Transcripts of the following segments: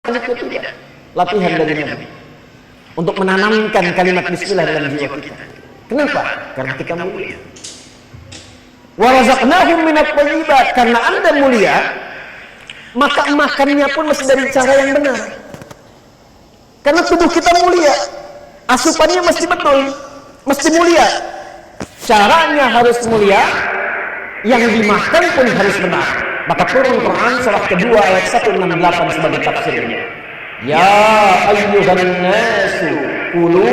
tidak. Latihan dari Nabi untuk menanamkan kalimat bismillah dalam jiwa kita. Kenapa? Karena kita mulia. Wa razaqnahum minat thayyibat, karena Anda mulia, maka makannya pun mesti dari cara yang benar. Karena tubuh kita mulia, asupannya mesti betul, mesti mulia. Caranya harus mulia, yang dimakan pun harus benar. Maka turun Quran surah kedua ayat 168 sebagai tafsirnya. Ya ayyuhan nasu kulu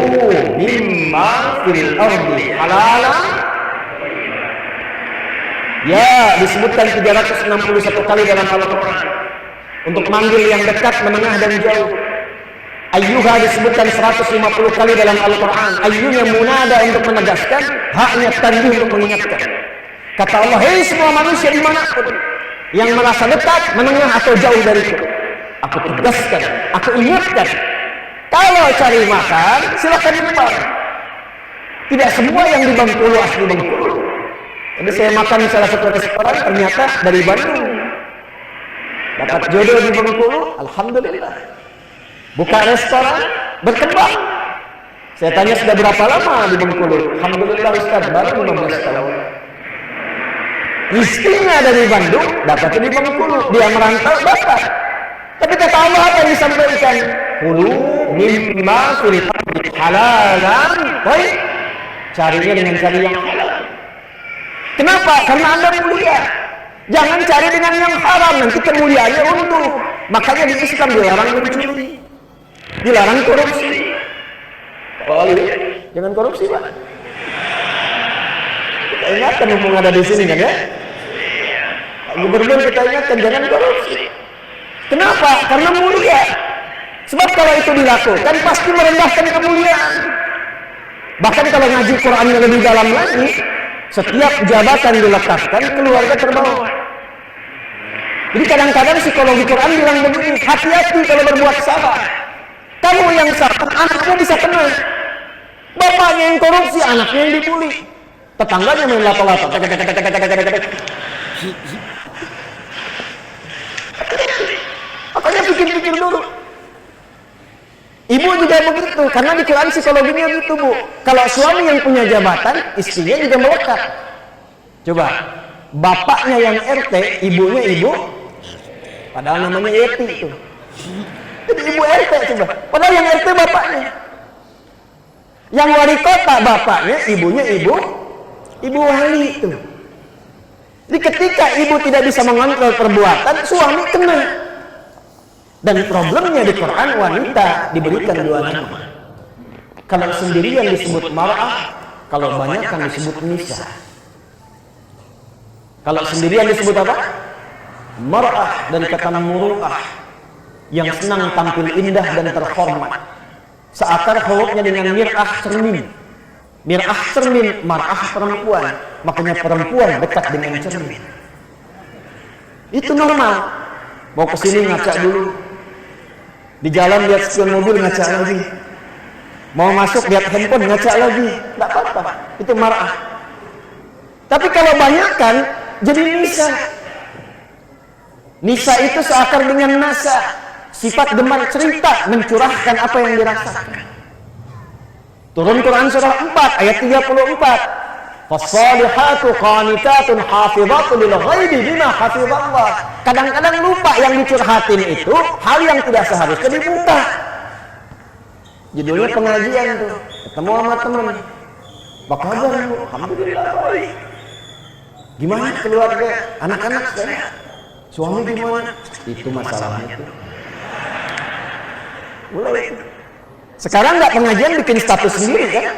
mimma fil ardi halalan. Ya, disebutkan 361 kali dalam Al-Quran untuk manggil yang dekat, menengah, dan jauh. Ayyuha disebutkan 150 kali dalam Al-Quran. Ayyunya munada untuk menegaskan, haknya tanbih untuk mengingatkan. Kata Allah, hei semua manusia dimanapun yang merasa dekat, menengah, atau jauh dariku, aku tegaskan, aku ingatkan, kalau cari makan silakan di luar. Tidak semua yang di Bengkulu asli Bengkulu. Jadi saya makan di salah satu restoran, ternyata dari Bandung. Dapat jodoh di Bengkulu, alhamdulillah. Buka restoran, berkembang. Saya tanya sudah berapa lama di Bengkulu? Alhamdulillah Ustaz, baru 15 tahun. Istrinya dari Bandung, dapatnya di Bengkulu. Dia merantau, dapat. Tapi kata Allah apa yang disampaikan? Kulu mimma fil ardi halalan. Baik, carinya dengan cari yang halal. Kenapa? Karena Anda mulia. Jangan cari dengan yang haram, nanti kemuliaannya runtuh. Makanya di Islam dilarang mencuri, dilarang korupsi. Oh, jangan korupsi, Pak. Kita ingatkan mumpung ada di sini kan ya. Pak Gubernur kita ingatkan jangan korupsi. Kenapa? Karena mulia. Sebab kalau itu dilakukan pasti merendahkan kemuliaan. Bahkan kalau ngaji Qurannya lebih dalam lagi, setiap jabatan diletakkan, keluarga terbawa. Jadi kadang-kadang psikologi Quran bilang begini, hati-hati kalau berbuat salah. Kamu yang salah, anakmu bisa kena. Bapaknya yang korupsi, anaknya yang dibully. Tetangganya main lato-lato. Makanya pikir-pikir dulu. Ibu juga begitu, karena di Quran psikologinya gitu, Bu. Kalau suami yang punya jabatan, istrinya juga melekat. Coba, bapaknya yang RT, ibunya ibu, padahal namanya Yeti itu. Jadi ibu RT coba, padahal yang RT bapaknya. Yang wali kota bapaknya, ibunya ibu wali itu. Jadi ketika ibu tidak bisa mengontrol perbuatan, suami kena. Dan problemnya di Quran, wanita diberikan dua nama. Kalau sendirian disebut mar'ah, kalau banyak kan disebut nisa. Kalau sendirian disebut apa? Mar'ah, dan kata muru'ah, yang senang tampil indah dan terhormat. Seakar hurufnya dengan mir'ah, cermin. Mir'ah cermin, mar'ah perempuan. Makanya perempuan dekat dengan cermin. Itu normal. Mau kesini ngaca dulu. Di jalan lihat spion mobil ngaca lagi. Mau masuk lihat handphone ngaca lagi. Tidak apa-apa. Itu mar'ah. Tapi kalau banyak kan jadi nisa. Nisa itu seakar dengan nasa. Sifat gemar cerita, mencurahkan apa yang dirasakan. Turun Quran surah 4 ayat 34. Fassalihatu qanitatun hafizatun lil ghaibi bima hafizallah. Kadang-kadang lupa yang dicurhatin itu hal yang tidak seharusnya dibuka. Judulnya pengajian tuh, ketemu sama teman. Apa kabar Bu? Alhamdulillah baik. Gimana keluarga? Anak-anak saya? Suami gimana? Itu masalahnya tuh. Mulai itu. Sekarang nggak pengajian bikin status sendiri kan?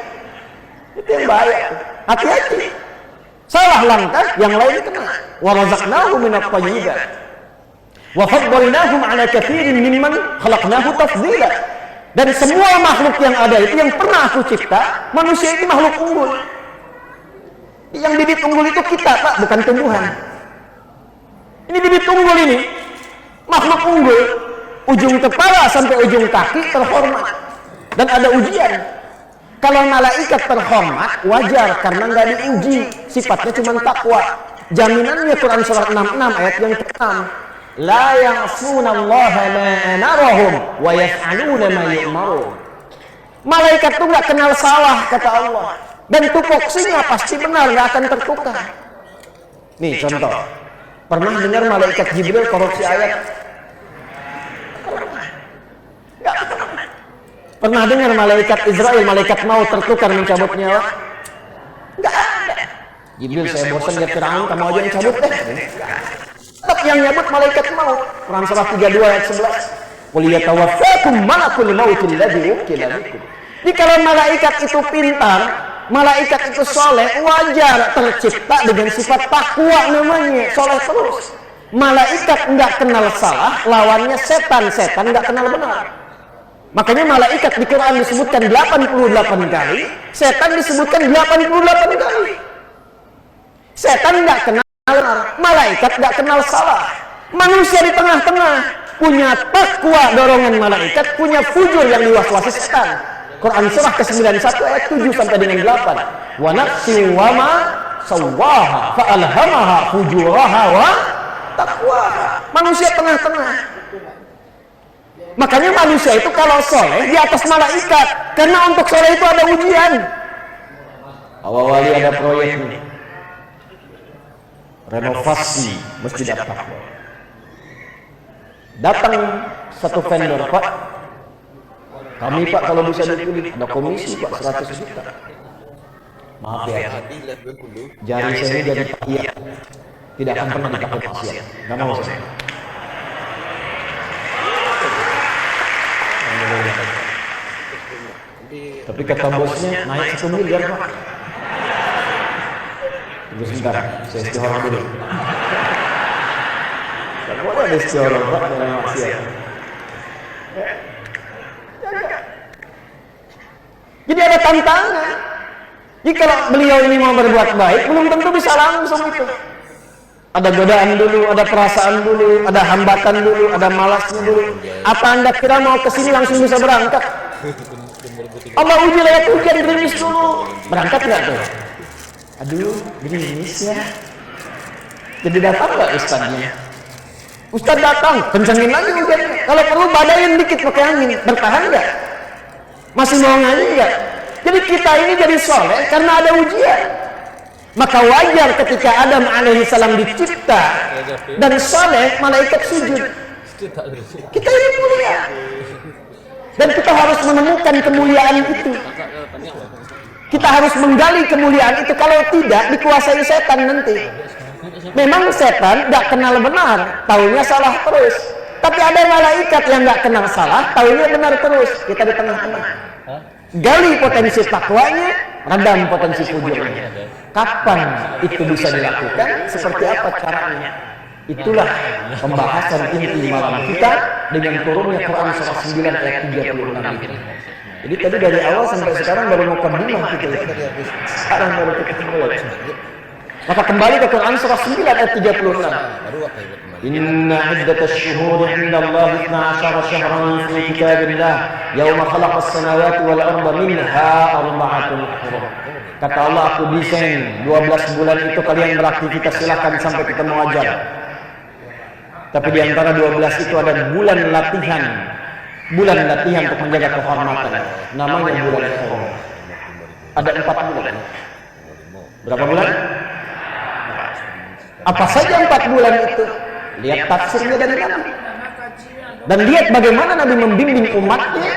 Itu yang bahaya. Hati-hati. Salah langkah, yang lain kena. Wa razaqnahum minat thayyibat. Wa faddalnahum ala katsirin mimman khalaqnahu tafdila. Dan semua makhluk yang ada itu yang pernah aku cipta, manusia itu makhluk unggul. Yang bibit unggul itu kita, Pak, bukan tumbuhan. Ini bibit unggul ini, makhluk unggul, ujung kepala sampai ujung kaki terhormat. Dan ada ujian. Kalau malaikat terhormat, wajar karena nggak diuji, sifatnya cuma takwa. Jaminannya Quran surah 66 ayat yang ke-6. La ya'sunallaha ma amarahum wa yaf'aluna ma yu'marun. Malaikat itu nggak kenal salah, kata Allah. Dan tupoksinya pasti benar, nggak akan tertukar. Nih contoh. Pernah dengar malaikat Jibril korupsi ayat? Nggak pernah. Pernah dengar malaikat Israel, malaikat maut tertukar mencabut nyawa? Nggak ada. Jibril, saya bosan lihat Firaun, kamu aja yang cabut deh. Tetap yang nyabut malaikat maut. Quran surah 32 ayat 11. Qul yatawaffakum malakul mautil ladzi wukila bikum. Jadi kalau malaikat itu pintar, malaikat itu soleh, wajar tercipta dengan sifat takwa namanya, soleh terus. Malaikat nggak kenal salah, lawannya setan. Setan nggak kenal benar. Makanya malaikat di Quran disebutkan 88 kali, setan disebutkan 88 kali. Setan nggak kenal benar, malaikat nggak kenal salah. Manusia di tengah-tengah punya takwa dorongan malaikat, punya fujur yang diwaswasi setan. Quran surah ke-91 ayat 7 sampai dengan 8. Wa nafsin wa ma sawwaha fa alhamaha fujuraha wa taqwaha. Manusia tengah-tengah. Makanya manusia itu kalau soleh di atas malaikat, karena untuk soleh itu ada ujian. Awal-awali ada proyek ini, renovasi Masjid At-Taqwa. Datang satu vendor, Pak, kami Pak kalau bisa dipilih ada komisi Pak 100 juta. Maaf ya, jari saya ini jadi pakiat, tidak akan pernah dipakai pasien. Gak mau saya. Tapi kata bosnya naik 1 miliar Pak. Tunggu sebentar, saya istirahat dulu. Gak boleh ada istirahat Pak dalam maksiat. Jadi ada tantangan. Jadi kalau beliau ini mau berbuat baik, belum tentu bisa langsung itu. Ada godaan dulu, ada perasaan dulu, ada hambatan dulu, ada malasnya dulu. Apa Anda kira mau kesini langsung bisa berangkat? Allah uji lewat ujian gerimis dulu. Berangkat nggak tuh? Aduh, gerimis ya. Jadi datang nggak ustadznya? Ustadz datang, kencengin lagi ujiannya. Kalau perlu badain dikit pakai angin, bertahan nggak? Masih mau ngaji nggak? Jadi kita ini jadi soleh karena ada ujian. Maka wajar ketika Adam alaihissalam dicipta dan soleh, malaikat sujud. Kita ini mulia. Dan kita harus menemukan kemuliaan itu. Kita harus menggali kemuliaan itu. Kalau tidak, dikuasai setan nanti. Memang setan gak kenal benar, taunya salah terus. Tapi ada malaikat yang gak kenal salah, taunya benar terus. Kita di tengah-tengah. Gali potensi takwanya, redam potensi fujurnya. Kapan itu bisa dilakukan? Seperti apa caranya? Itulah pembahasan inti malam kita dengan turunnya Quran surah 9 ayat 36 ini. Jadi tadi dari awal sampai sekarang baru mukadimah kita ya. Sekarang baru kita mulai. Maka kembali ke Quran surah 9 ayat 36. Inna iddatasy syuhuri 'indallahi 12 syahran fi kitabillah yauma khalaqas samawati wal arda minha arba'atun hurum. Kata Allah, aku desain 12 bulan itu kalian beraktivitas, silakan sampai ketemu ajal. Tapi di antara 12 itu ada bulan latihan. Bulan latihan untuk menjaga kehormatan. Namanya bulan Haram. Ada 4 bulan. Berapa bulan? Apa saja 4 bulan itu? Lihat tafsirnya dari Nabi. Dan lihat bagaimana Nabi membimbing umatnya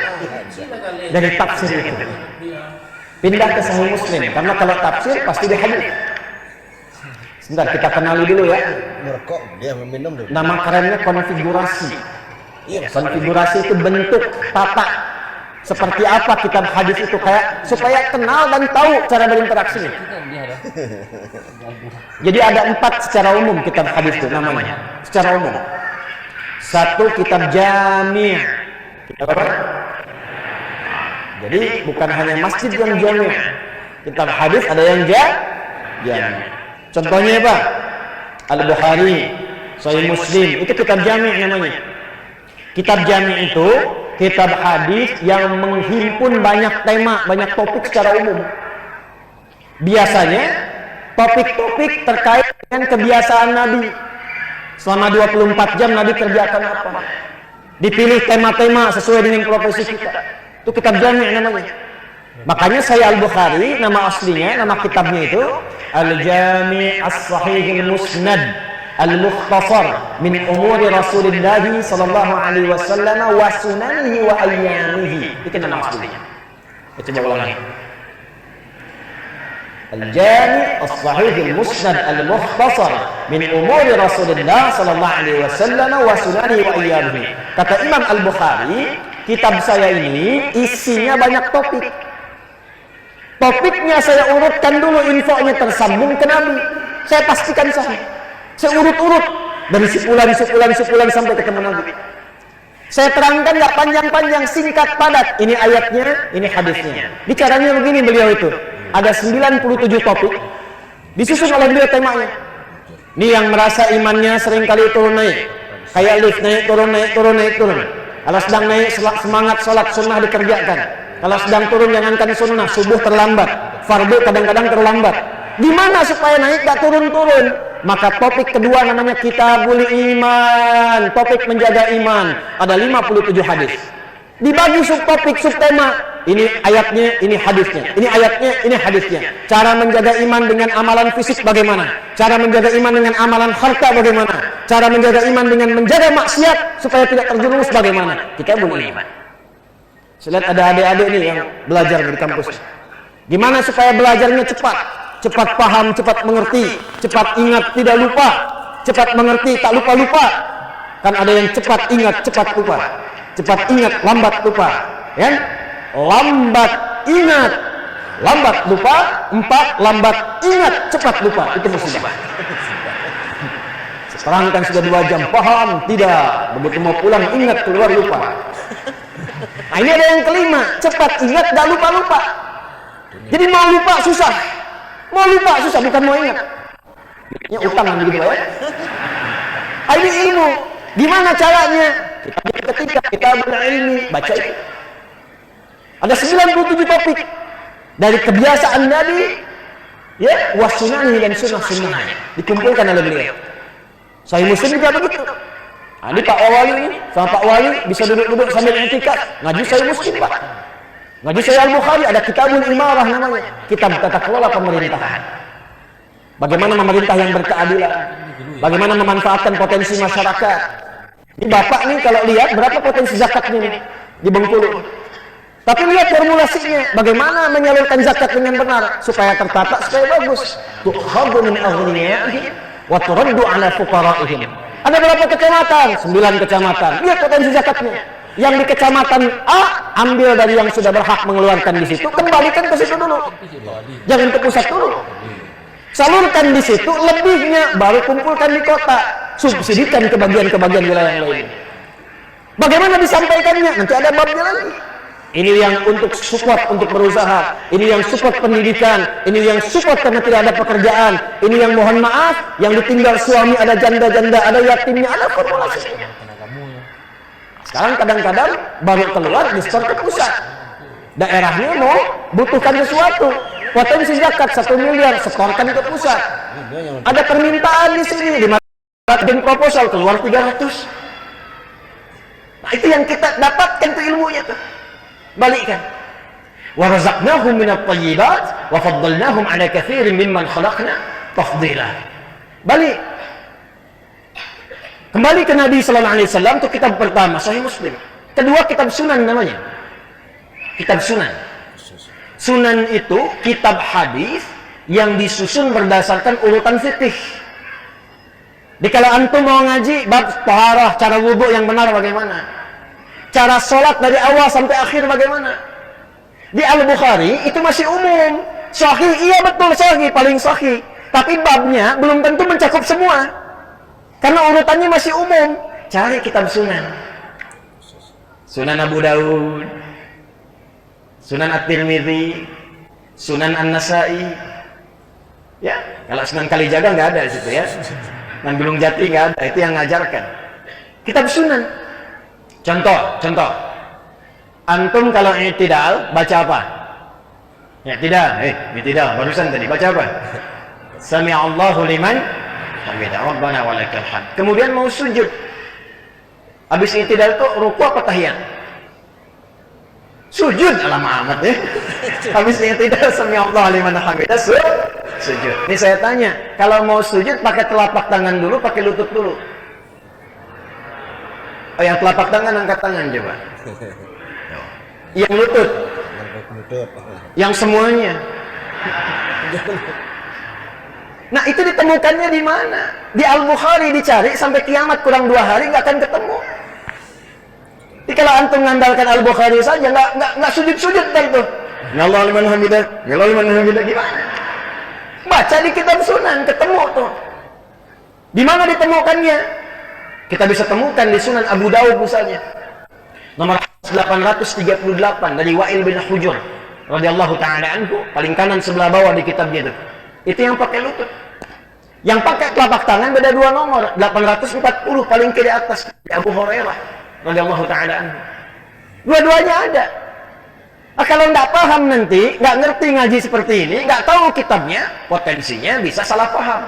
dari tafsir itu. Pindah ke Sahih Muslim, karena kalau tafsir pasti di hadis. Sebentar, kita kenali dulu ya. Nama kerennya konfigurasi. Konfigurasi itu bentuk, tata. Seperti apa kitab hadis itu, kayak supaya kenal dan tahu cara berinteraksi. Jadi ada 4 secara umum kitab hadis itu namanya. Secara umum. 1 kitab jami'. Kitab apa? Jadi bukan hanya masjid yang jami'. Kitab hadis ada yang jami'. Contohnya apa? Al-Bukhari, Sahih Muslim, itu kitab jami' namanya. Kitab jami' itu kitab hadis yang menghimpun banyak tema, banyak topik secara umum. Biasanya topik-topik terkait dengan kebiasaan Nabi. Selama 24 jam Nabi kerjakan apa? Dipilih tema-tema sesuai dengan profesi kita. Itu kitab jami' namanya. Makanya Sahih Al-Bukhari, nama aslinya, nama kitabnya itu Al-Jami' As-Sahih Al-Musnad Al-Mukhtasar min umuri Rasulullah sallallahu alaihi wasallam wa sunanihi wa ayyamihi. Itu nama aslinya. Coba ulangi. Al-Jami' As-Sahih Al-Musnad Al-Mukhtasar min umuri Rasulullah sallallahu alaihi wasallam wa sunanihi wa ayyamihi. Kata Imam Al-Bukhari, kitab saya ini isinya banyak topik. Topiknya saya urutkan dulu, infonya tersambung ke Nabi. Saya pastikan sahih. Saya urut-urut dari sepulan sampai ketemu Nabi. Saya terangkan nggak panjang-panjang, singkat padat. Ini ayatnya, ini hadisnya. Bicaranya begini beliau itu. Ada 97 topik. Disusun oleh beliau temanya. Ini yang merasa imannya seringkali turun naik. Kayak lift, naik turun, naik turun, naik turun. Kalau sedang naik, semangat sholat sunnah dikerjakan. Kalau sedang turun, jangankan sunnah, subuh terlambat, fardu kadang-kadang terlambat. Gimana supaya naik gak turun-turun? Maka topik kedua namanya Kitabul Iman, topik menjaga iman. Ada 57 hadis. Dibagi subtopik, subtema. Ini ayatnya, ini hadisnya. Ini ayatnya, ini hadisnya. Cara menjaga iman dengan amalan fisik bagaimana? Cara menjaga iman dengan amalan harta bagaimana? Cara menjaga iman dengan menjaga maksiat supaya tidak terjerumus bagaimana? Kitabul Iman. Saya lihat ada adik-adik nih yang belajar di kampus. Gimana supaya belajarnya cepat? Cepat paham, cepat mengerti, cepat ingat, tidak lupa. Cepat mengerti, tak lupa-lupa. Kan ada yang cepat ingat, cepat lupa. Cepat ingat, lambat lupa. Ya? Lambat ingat, lambat lupa. 4, lambat ingat, cepat lupa. Itu musibah. Terangkan sudah 2 jam, paham? Tidak. Begitu mau pulang, ingat, keluar lupa. Nah, ini ada yang kelima, cepat ingat, gak lupa-lupa. Jadi mau lupa susah. Mau lupa susah, bukan mau ingat. Ini utang begitu ya. Ini ilmu. Gimana caranya? Ketika kita berilmu, baca itu. Ada 97 topik. Dari kebiasaan Nabi, ya, wasunani dan sunnah-sunnahnya. Dikumpulkan oleh beliau. Sahih Muslim juga begitu. Nah, ini Pak Wali ini, sama Pak Wali bisa duduk-duduk sambil i'tikaf, ngaji Sahih Muslim, Pak. Ngaji Sahih Al-Bukhari, ada Kitabul Imarah namanya, kitab tata kelola pemerintahan. Bagaimana memerintah yang berkeadilan, bagaimana memanfaatkan potensi masyarakat. Ini Bapak nih kalau lihat berapa potensi zakatnya nih di Bengkulu. Tapi lihat formulasinya, bagaimana menyalurkan zakat dengan benar supaya tertata, supaya bagus. Tukhadhu min aghniya'ihim wa turaddu 'ala fuqara'ihim. Ada berapa kecamatan? 9 kecamatan. Lihat potensi zakatnya. Yang di kecamatan A, ambil dari yang sudah berhak mengeluarkan di situ, kembalikan ke situ dulu. Jangan ke pusat dulu. Salurkan di situ, lebihnya baru kumpulkan di kota. Subsidikan ke bagian wilayah yang lain. Bagaimana disampaikannya? Nanti ada babnya lagi. Ini yang untuk support untuk berusaha, ini yang support pendidikan, ini yang support karena tidak ada pekerjaan, ini yang mohon maaf, yang ditinggal suami, ada janda-janda, ada yatimnya, ada formulasinya. Sekarang kadang-kadang baru keluar diskor ke pusat. Daerahnya mau butuhkan sesuatu, potensi zakat 1 miliar, setorkan ke pusat. Ada permintaan di sini, dimasukin proposal keluar 300. Nah, itu yang kita dapatkan tuh ilmunya tuh. Balikkan. Wa razaqnahum minat thayyibat wa faddalnahum 'ala katsirin mimman khalaqna tafdila. Balik. Kembali ke Nabi sallallahu alaihi wasallam, itu kitab pertama Sahih Muslim. Kedua kitab Sunan namanya. Kitab Sunan. Sunan itu kitab hadis yang disusun berdasarkan urutan fikih. Dikala antum mau ngaji bab taharah, cara wudu yang benar bagaimana? Cara sholat dari awal sampai akhir bagaimana? Di Al-Bukhari itu masih umum. Sahih, iya betul sahih, paling sahih. Tapi babnya belum tentu mencakup semua. Karena urutannya masih umum. Cari kitab Sunan. Sunan Abu Daud, Sunan At-Tirmidzi, Sunan An-Nasai. Ya, kalau Sunan Kalijaga nggak ada di situ ya. Sunan Gunung Jati nggak ada, itu yang ngajarkan. Kitab Sunan. Contoh. Antum kalau i'tidal baca apa? I'tidal, barusan tadi baca apa? Sami'allahu liman hamidah. Rabbana walakal hamd. Kemudian mau sujud. Habis i'tidal itu ruku apa tahiyat? Sujud. Lama amat ya. Habis i'tidal sami Allahu liman hamidah, sujud. Ini saya tanya, kalau mau sujud pakai telapak tangan dulu, pakai lutut dulu? Oh, yang telapak tangan angkat tangan coba. Yang lutut. Yang semuanya. Nah, itu ditemukannya di mana? Di Al-Bukhari dicari sampai kiamat kurang 2 hari nggak akan ketemu. Jadi kalau antum mengandalkan Al-Bukhari saja nggak sujud-sujud dah itu. Ya Allah liman hamidah, ya Allah liman hamidah, gimana? Baca di kitab Sunan ketemu tuh. Di mana ditemukannya? Kita bisa temukan di Sunan Abu Dawud misalnya. Nomor 838 dari Wa'il bin Hujur radhiyallahu taala anhu, paling kanan sebelah bawah di kitabnya itu. Itu yang pakai lutut. Yang pakai telapak tangan beda 2 nomor, 840 paling kiri atas di Abu Hurairah radhiyallahu taala anhu. Dua-duanya ada. Nah, kalau nggak paham nanti, nggak ngerti ngaji seperti ini, nggak tahu kitabnya, potensinya bisa salah paham.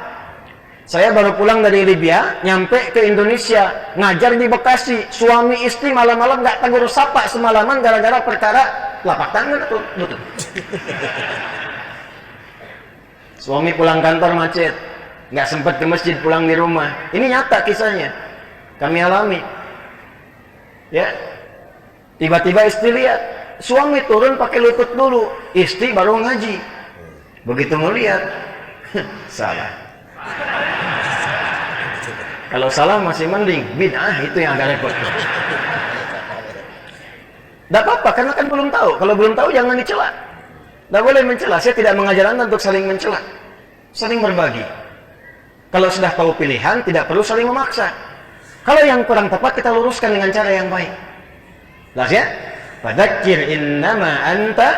Saya baru pulang dari Libya, nyampe ke Indonesia, ngajar di Bekasi, suami istri malam-malam nggak tegur sapa semalaman gara-gara perkara telapak tangan atau lutut. Suami pulang kantor macet, nggak sempat ke masjid, pulang di rumah. Ini nyata kisahnya, kami alami. Ya, tiba-tiba istri lihat, suami turun pakai lutut dulu, istri baru ngaji. Begitu melihat, salah. Kalau salah masih mending, bid'ah itu yang agak repot. Tidak apa-apa, karena kan belum tahu. Kalau belum tahu jangan dicela. Tidak boleh mencela. Saya tidak mengajar Anda untuk saling mencela, saling berbagi. Kalau sudah tahu pilihan, tidak perlu saling memaksa. Kalau yang kurang tepat, kita luruskan dengan cara yang baik. Jelas ya? Fadzakir innama anta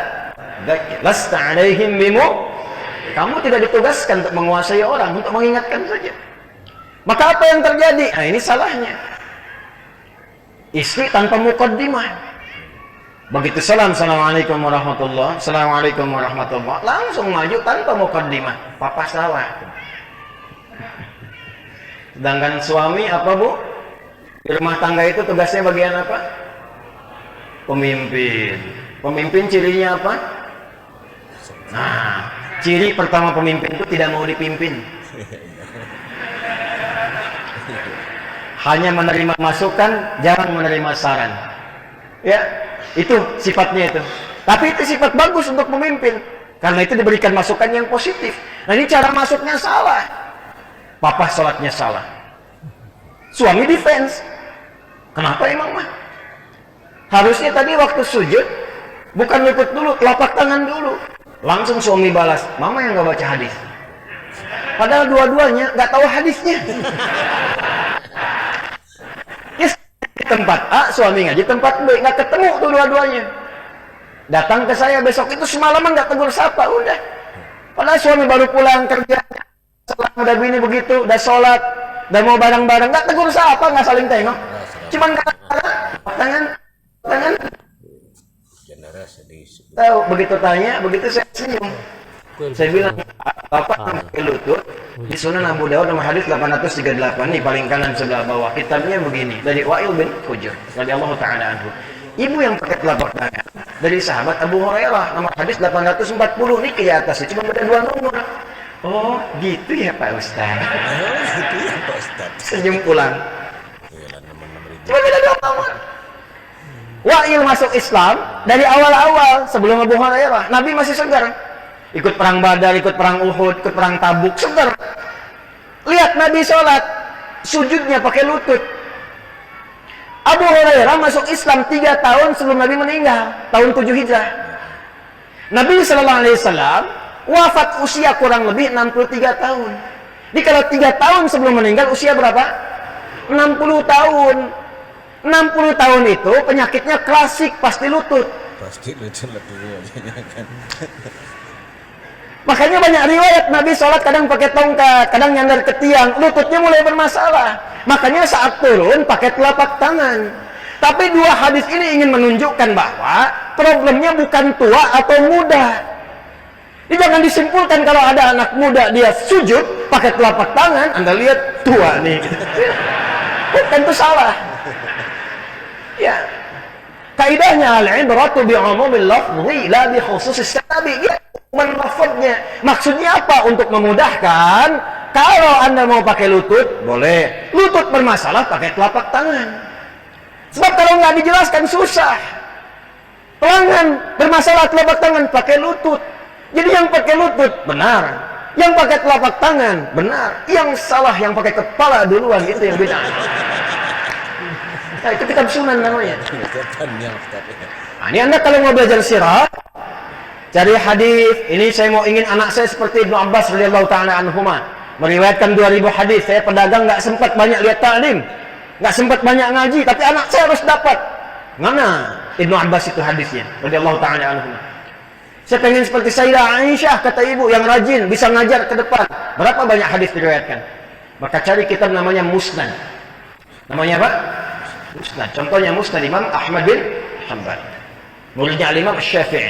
dzakir lasta alaihim bimu. Kamu tidak ditugaskan untuk menguasai orang, untuk mengingatkan saja. Maka apa yang terjadi? Nah, ini salahnya. Istri tanpa muqaddimah. Begitu salam, assalamualaikum warahmatullahi, assalamualaikum warahmatullahi, langsung maju tanpa muqaddimah. Papa salah. Sedangkan suami apa, Bu? Di rumah tangga itu tugasnya bagian apa? Pemimpin. Pemimpin cirinya apa? Nah, ciri pertama pemimpin itu tidak mau dipimpin. Hanya menerima masukan, jangan menerima saran. Ya, itu sifatnya itu. Tapi itu sifat bagus untuk pemimpin, karena itu diberikan masukan yang positif. Nah, ini cara masuknya salah. Papa sholatnya salah. Suami defense. Kenapa emang mah? Harusnya tadi waktu sujud, bukan lutut dulu, telapak tangan dulu. Langsung suami balas, mama yang nggak baca hadis. Padahal dua-duanya nggak tahu hadisnya. Di tempat A, suami ngaji tempat B, nggak ketemu tuh dua-duanya. Datang ke saya besok itu semalaman nggak tegur sapa, udah. Padahal suami baru pulang kerja, udah bini begitu, udah sholat, udah mau bareng-bareng, nggak tegur sapa, nggak saling tengok. Cuman tangan. Tahu, begitu tanya, begitu saya senyum. Saya bilang, Bapak pakai lutut di Sunan Abu Dawud nomor hadis 838 nih paling kanan sebelah bawah. Kitabnya begini dari Wa'il bin Hujur radhiyallahu taala anhu. Ibu yang pakai telapak tangan dari sahabat Abu Hurairah nomor hadis 840 nih ke atas cuma beda 2 nomor. Oh, gitu ya Pak Ustaz. Gitu ya Pak Ustaz. Senyum pulang. Cuma beda 2 nomor. Wa'il masuk Islam dari awal-awal sebelum Abu Hurairah. Nabi masih segar. Ikut perang Badar, ikut perang Uhud, ikut perang Tabuk, segar. Lihat Nabi sholat, sujudnya pakai lutut. Abu Hurairah masuk Islam 3 tahun sebelum Nabi meninggal, tahun 7 Hijrah. Nabi SAW wafat usia kurang lebih 63 tahun. Jadi kalau 3 tahun sebelum meninggal, usia berapa? 60 tahun. 60 tahun itu penyakitnya klasik, pasti lutut. Pasti lutut kan. Makanya banyak riwayat Nabi sholat kadang pakai tongkat, kadang nyandar ke tiang, lututnya mulai bermasalah. Makanya saat turun pakai telapak tangan. Tapi 2 hadis ini ingin menunjukkan bahwa problemnya bukan tua atau muda. Jadi jangan disimpulkan kalau ada anak muda dia sujud, pakai telapak tangan, Anda lihat tua nih. Bukan, itu salah. Ya. Kaidahnya al-ibratu bi'umumil lafzi la bi khususis sababi. Ya, lafadznya. Maksudnya apa? Untuk memudahkan, kalau Anda mau pakai lutut, boleh. Lutut bermasalah, pakai telapak tangan. Sebab kalau nggak dijelaskan susah. Tangan bermasalah, telapak tangan, pakai lutut. Jadi yang pakai lutut benar, yang pakai telapak tangan benar, yang salah yang pakai kepala duluan, itu yang beda. Nah, itu kitab sunan namanya. Nah, ini Anda kalau mau belajar sirah, cari hadis. Ini saya mau ingin anak saya seperti Ibnu Abbas radhiyallahu taala anhuma, meriwayatkan 2000 hadis. Saya pedagang nggak sempat banyak lihat taklim, nggak sempat banyak ngaji, tapi anak saya harus dapat. Mana Ibnu Abbas itu hadisnya radhiyallahu taala anhuma. Saya pengen seperti Sayyidah Aisyah, kata ibu, yang rajin, bisa ngajar ke depan. Berapa banyak hadis diriwayatkan? Maka cari kitab namanya Musnad. Namanya apa? Musnad. Contohnya Musnad Imam Ahmad bin Hanbal, muridnya Imam Syafi'i.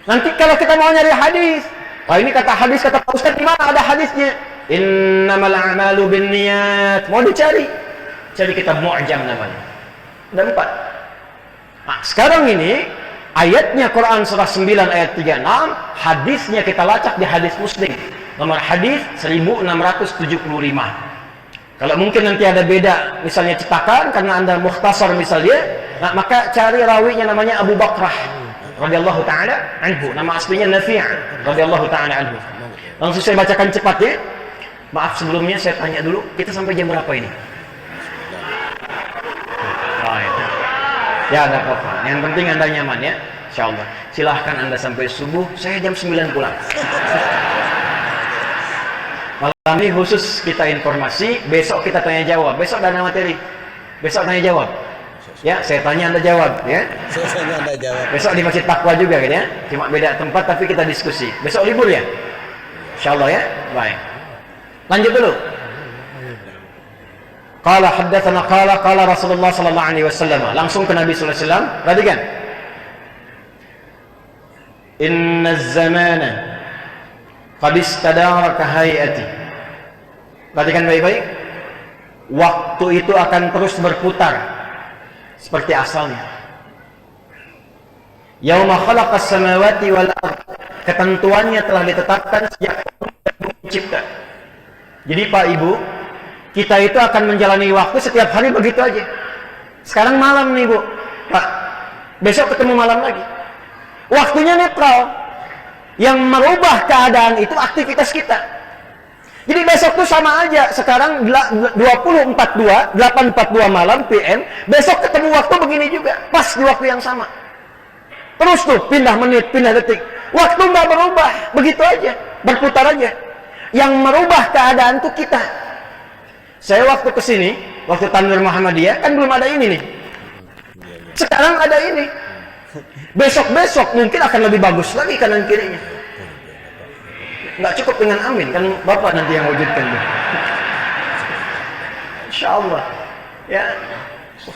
Nanti kalau kita mau nyari hadis, wah ini kata hadis, kata Pak Ustaz, di mana ada hadisnya? Innamal a'malu binniyat. Mau dicari, cari kitab Mu'jam namanya. Ada 4. Nah, sekarang ini ayatnya Quran surah 9 ayat 36, hadisnya kita lacak di hadis Muslim. Nomor hadis 1675. Kalau mungkin nanti ada beda, misalnya cetakan, karena Anda mukhtasar misalnya, nah, maka cari rawinya namanya Abu Bakrah radhiyallahu taala anhu. Nama aslinya Nafi' radhiyallahu taala anhu. Langsung saya bacakan cepat ya. Maaf sebelumnya saya tanya dulu, kita sampai jam berapa ini? Oh, ya, ada apa-apa. Yang penting Anda nyaman ya, insyaallah. Silahkan Anda sampai subuh, saya jam 9 pulang. Malam ini khusus kita informasi, besok kita tanya jawab. Besok ada materi. Besok tanya jawab. Ya, saya tanya Anda jawab ya. Anda jawab. Besok di Masjid Taqwa juga kan ya. Cuma beda tempat tapi kita diskusi. Besok libur ya? Insyaallah ya. Baik. Lanjut dulu. Qala haddatsana qala Rasulullah sallallahu alaihi wasallam. Langsung ke Nabi sallallahu alaihi wasallam. Perhatikan. Inna zamana qad istadara ka hayati. Perhatikan baik-baik. Waktu itu akan terus berputar seperti asalnya. Yauma khalaqas samawati wal ardh. Ketentuannya telah ditetapkan sejak mencipta. Jadi Pak Ibu, kita itu akan menjalani waktu setiap hari begitu aja. Sekarang malam nih Bu, Pak, besok ketemu malam lagi. Waktunya netral. Yang merubah keadaan itu aktivitas kita. Jadi besok tuh sama aja. Sekarang 20.42, 8.42 malam PM, besok ketemu waktu begini juga, pas di waktu yang sama. Terus tuh pindah menit, pindah detik. Waktu nggak berubah, begitu aja, berputar aja. Yang merubah keadaan tuh kita. Saya waktu kesini, waktu Tanwir Muhammadiyah, kan belum ada ini nih. Sekarang ada ini. Besok-besok mungkin akan lebih bagus lagi kanan kirinya. Nggak cukup dengan amin, kan Bapak nanti yang wujudkan. Insyaallah. Ya.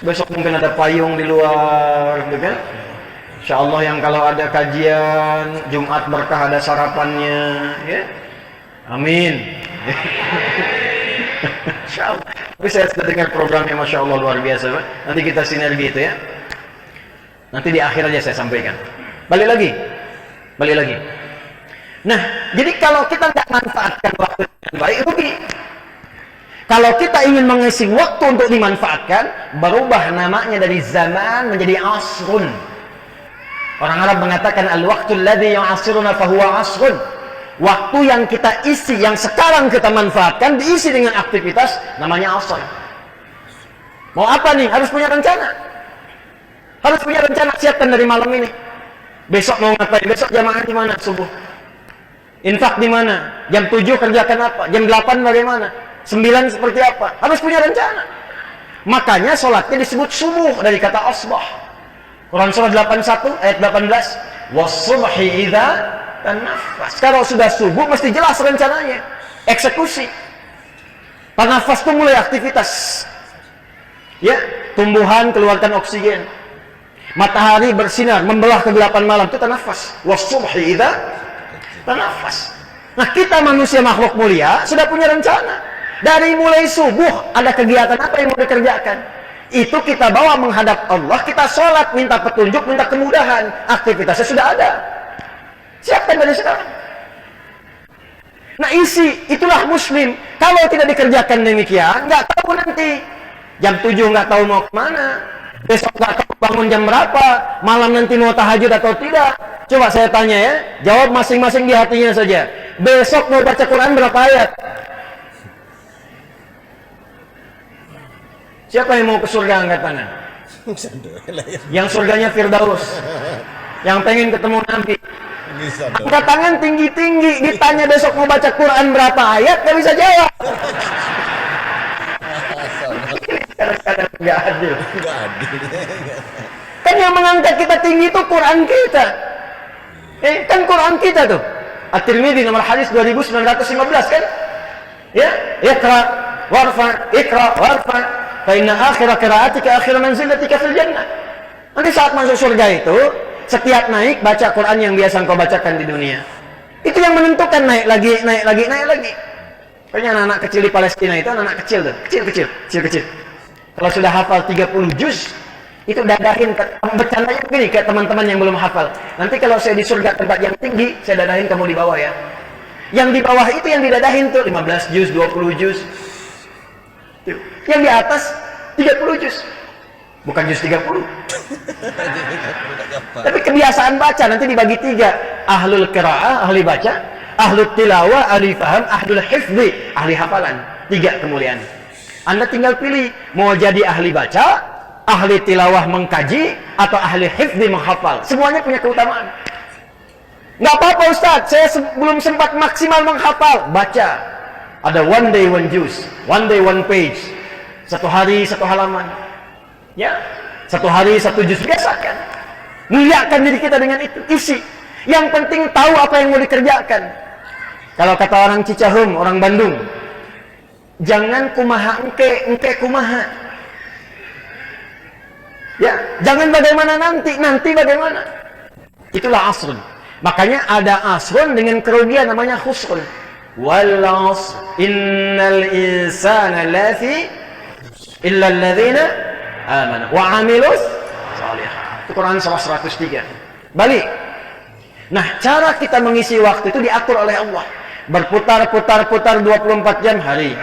Besok mungkin ada payung di luar, gitu kan? Insyaallah yang kalau ada kajian Jumat berkah ada sarapannya, ya. Amin. Insyaallah. Tapi saya sudah dengar programnya, Masya Allah luar biasa, Pak. Nanti kita sinergi itu ya. Nanti di akhir aja saya sampaikan. Balik lagi. Nah, jadi kalau kita tidak manfaatkan waktu dengan baik, rugi. Kalau kita ingin mengisi waktu untuk dimanfaatkan, berubah namanya dari zaman menjadi asrun. Orang Arab mengatakan al-waqtu alladhi yu'asiruna fahuwa asrun. Waktu yang kita isi, yang sekarang kita manfaatkan, diisi dengan aktivitas, namanya asr. Mau apa nih? Harus punya rencana. Harus punya rencana, siapkan dari malam ini. Besok mau ngapain? Besok jamaah di mana subuh? Infak di mana? Jam 7 kerjakan apa? Jam 8 bagaimana? 9 seperti apa? Harus punya rencana. Makanya sholatnya disebut subuh dari kata asbah. Quran surah 81 ayat 18. Was-subhi idza tanaffas. Kalau sudah subuh mesti jelas rencananya. Eksekusi. Tanafas itu mulai aktivitas. Ya, tumbuhan keluarkan oksigen. Matahari bersinar membelah kegelapan malam, itu tanafas. Was-subhi idza tanafas. Nah, kita manusia makhluk mulia sudah punya rencana. Dari mulai subuh ada kegiatan apa yang mau dikerjakan. Itu kita bawa menghadap Allah, kita sholat, minta petunjuk, minta kemudahan. Aktivitasnya sudah ada. Siapkan dari sekarang. Nah, itulah muslim. Kalau tidak dikerjakan demikian, nggak tahu nanti. Jam 7 nggak tahu mau kemana. Besok nggak tahu bangun jam berapa. Malam nanti mau tahajud atau tidak. Coba saya tanya ya, jawab masing-masing di hatinya saja. Besok mau baca Quran berapa ayat? Siapa yang mau ke surga angkat tangan? Yang surganya Firdaus. Yang pengen ketemu Nabi. Angkat tangan tinggi-tinggi, ditanya besok mau baca Quran berapa ayat, gak bisa jawab. Kadang-kadang gak adil. Kan yang mengangkat kita tinggi itu Quran kita. Kan Quran kita tuh. At-Tirmidzi nomor hadis 2915 kan? Ya, Iqra warfa fa inna akhira qira'atika akhir manzilatika fil jannah. Nanti saat masuk surga itu, setiap naik baca Quran yang biasa engkau bacakan di dunia. Itu yang menentukan naik lagi. Kayaknya anak-anak kecil di Palestina itu anak-anak kecil tuh, kecil. Kalau sudah hafal 30 juz, itu dadahin, bercandanya begini kayak teman-teman yang belum hafal. Nanti kalau saya di surga tempat yang tinggi, saya dadahin kamu di bawah ya. Yang di bawah itu yang didadahin tuh 15 juz, 20 juz. Yang di atas 30 juz. Bukan juz 30. Tapi kebiasaan baca nanti dibagi 3. Ahlul qiraah, ahli baca. Ahlul tilawah, ahli faham. Ahlul hifzi, ahli hafalan. 3 kemuliaan. Anda tinggal pilih mau jadi ahli baca, ahli tilawah mengkaji, atau ahli hifzi menghafal. Semuanya punya keutamaan. Nggak apa-apa Ustaz, saya belum sempat maksimal menghafal. Baca. Ada one day one juz, one day one page. 1 hari 1 halaman. Ya, 1 hari 1 juz, biasakan. Muliakan diri kita dengan itu, isi. Yang penting tahu apa yang mau dikerjakan. Kalau kata orang Cicahum, orang Bandung, jangan kumaha engke kumaha. Ya, jangan bagaimana nanti bagaimana. Itulah asrun. Makanya ada asrun dengan kerugian namanya khusrun. Wal asr innal insana lafi illa alladhina amanu wa amilus shalihat. Itu Quran surah 103. Balik. Nah, cara kita mengisi waktu itu diatur oleh Allah. Berputar-putar 24 jam hari.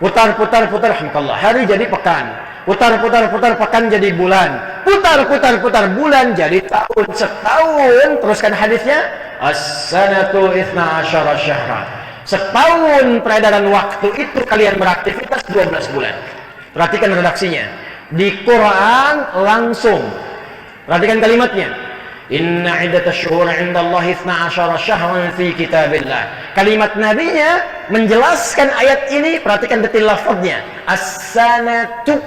Putar-putar alhamdulillah. Hari jadi pekan. Putar-putar pekan jadi bulan. Putar-putar bulan jadi tahun. Setahun, teruskan hadisnya, as-sanatu 12 syahra. Setahun peredaran waktu itu kalian beraktivitas 12 bulan. Perhatikan redaksinya. Di Quran langsung. Perhatikan kalimatnya. Inna iddatash syuhur 'indallahi 12 syahran fi kitabillah. Kalimat nabinya menjelaskan ayat ini, perhatikan detail lafadznya. As-sanatu.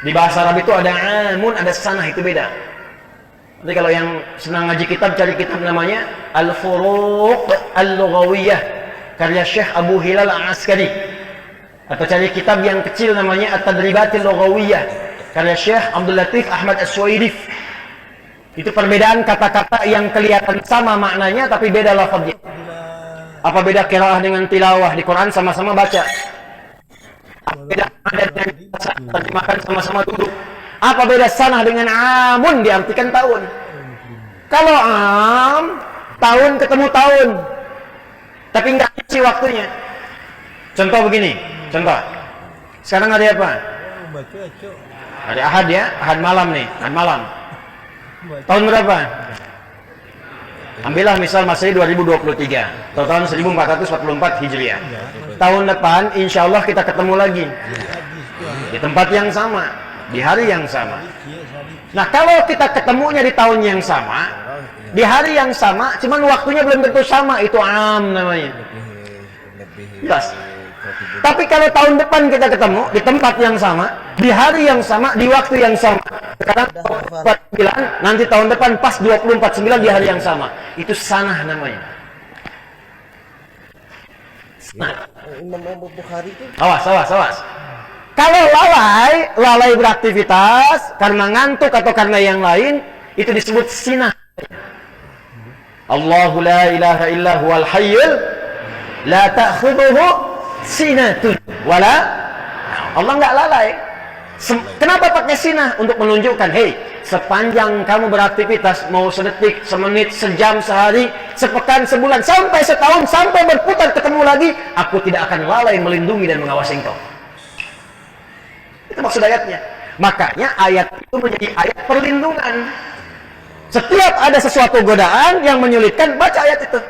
Di bahasa Arab itu ada amun, ada sanah, itu beda. Nanti kalau yang senang ngaji kitab, cari kitab namanya Al-Furuq Al-Lughawiyah karya Syekh Abu Hilal Al-Askari. Atau cari kitab yang kecil namanya At-Tadribatil Lughawiyah karya Syekh Abdul Latif Ahmad As-Suwaidif. Itu perbedaan kata-kata yang kelihatan sama maknanya tapi beda lafadznya. Apa beda qiraah dengan tilawah? Di Quran sama-sama baca. Apa beda adat dengan terjemahkan sama-sama duduk? Apa beda sanah dengan amun diartikan tahun? Kalau tahun ketemu tahun, tapi nggak isi waktunya. Contoh begini, contoh. Sekarang hari apa? Hari Ahad ya, Ahad malam nih, Ahad malam. Tahun berapa? Ambillah misal Masehi 2023 atau tahun 1444 Hijriah. Tahun depan insya Allah kita ketemu lagi di tempat yang sama, di hari yang sama. Nah, kalau kita ketemunya di tahun yang sama, di hari yang sama, cuman waktunya belum tentu sama, itu am namanya. Jelas. Tapi kalau tahun depan kita ketemu di tempat yang sama, di hari yang sama, di waktu yang sama. Sekarang 49, nanti tahun depan pas 24/9 di hari yang sama. Itu sanah namanya. Nah, awas. Kalau lalai beraktivitas karena ngantuk atau karena yang lain, itu disebut sinah. Allahu la ilaha illa huwal hayyul la ta'khudhuhu sinatun wala. Allah nggak lalai. Kenapa pakai sinah? Untuk menunjukkan, hei, sepanjang kamu beraktivitas, mau sedetik, semenit, sejam, sehari, sepekan, sebulan, sampai setahun, sampai berputar ketemu lagi, aku tidak akan lalai melindungi dan mengawasi engkau. Itu maksud ayatnya. Makanya ayat itu menjadi ayat perlindungan. Setiap ada sesuatu godaan yang menyulitkan, baca ayat itu.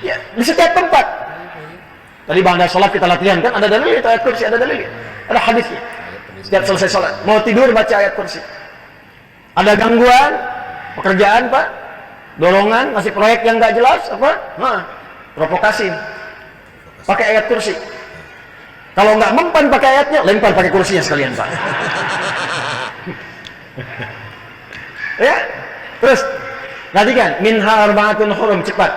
Ya, di setiap tempat. Tadi bangda sholat kita latihan kan, ada dalil itu ayat kursi, ada dalil, ada hadisnya. Setiap selesai sholat, mau tidur baca ayat kursi. Ada gangguan pekerjaan pak, dorongan, masih proyek yang nggak jelas apa? Provokasi. Pakai ayat kursi. Kalau nggak mempan pakai ayatnya, lempar pakai kursinya sekalian pak. Ya, terus perhatikan, minha arba'atun hurum, cepat.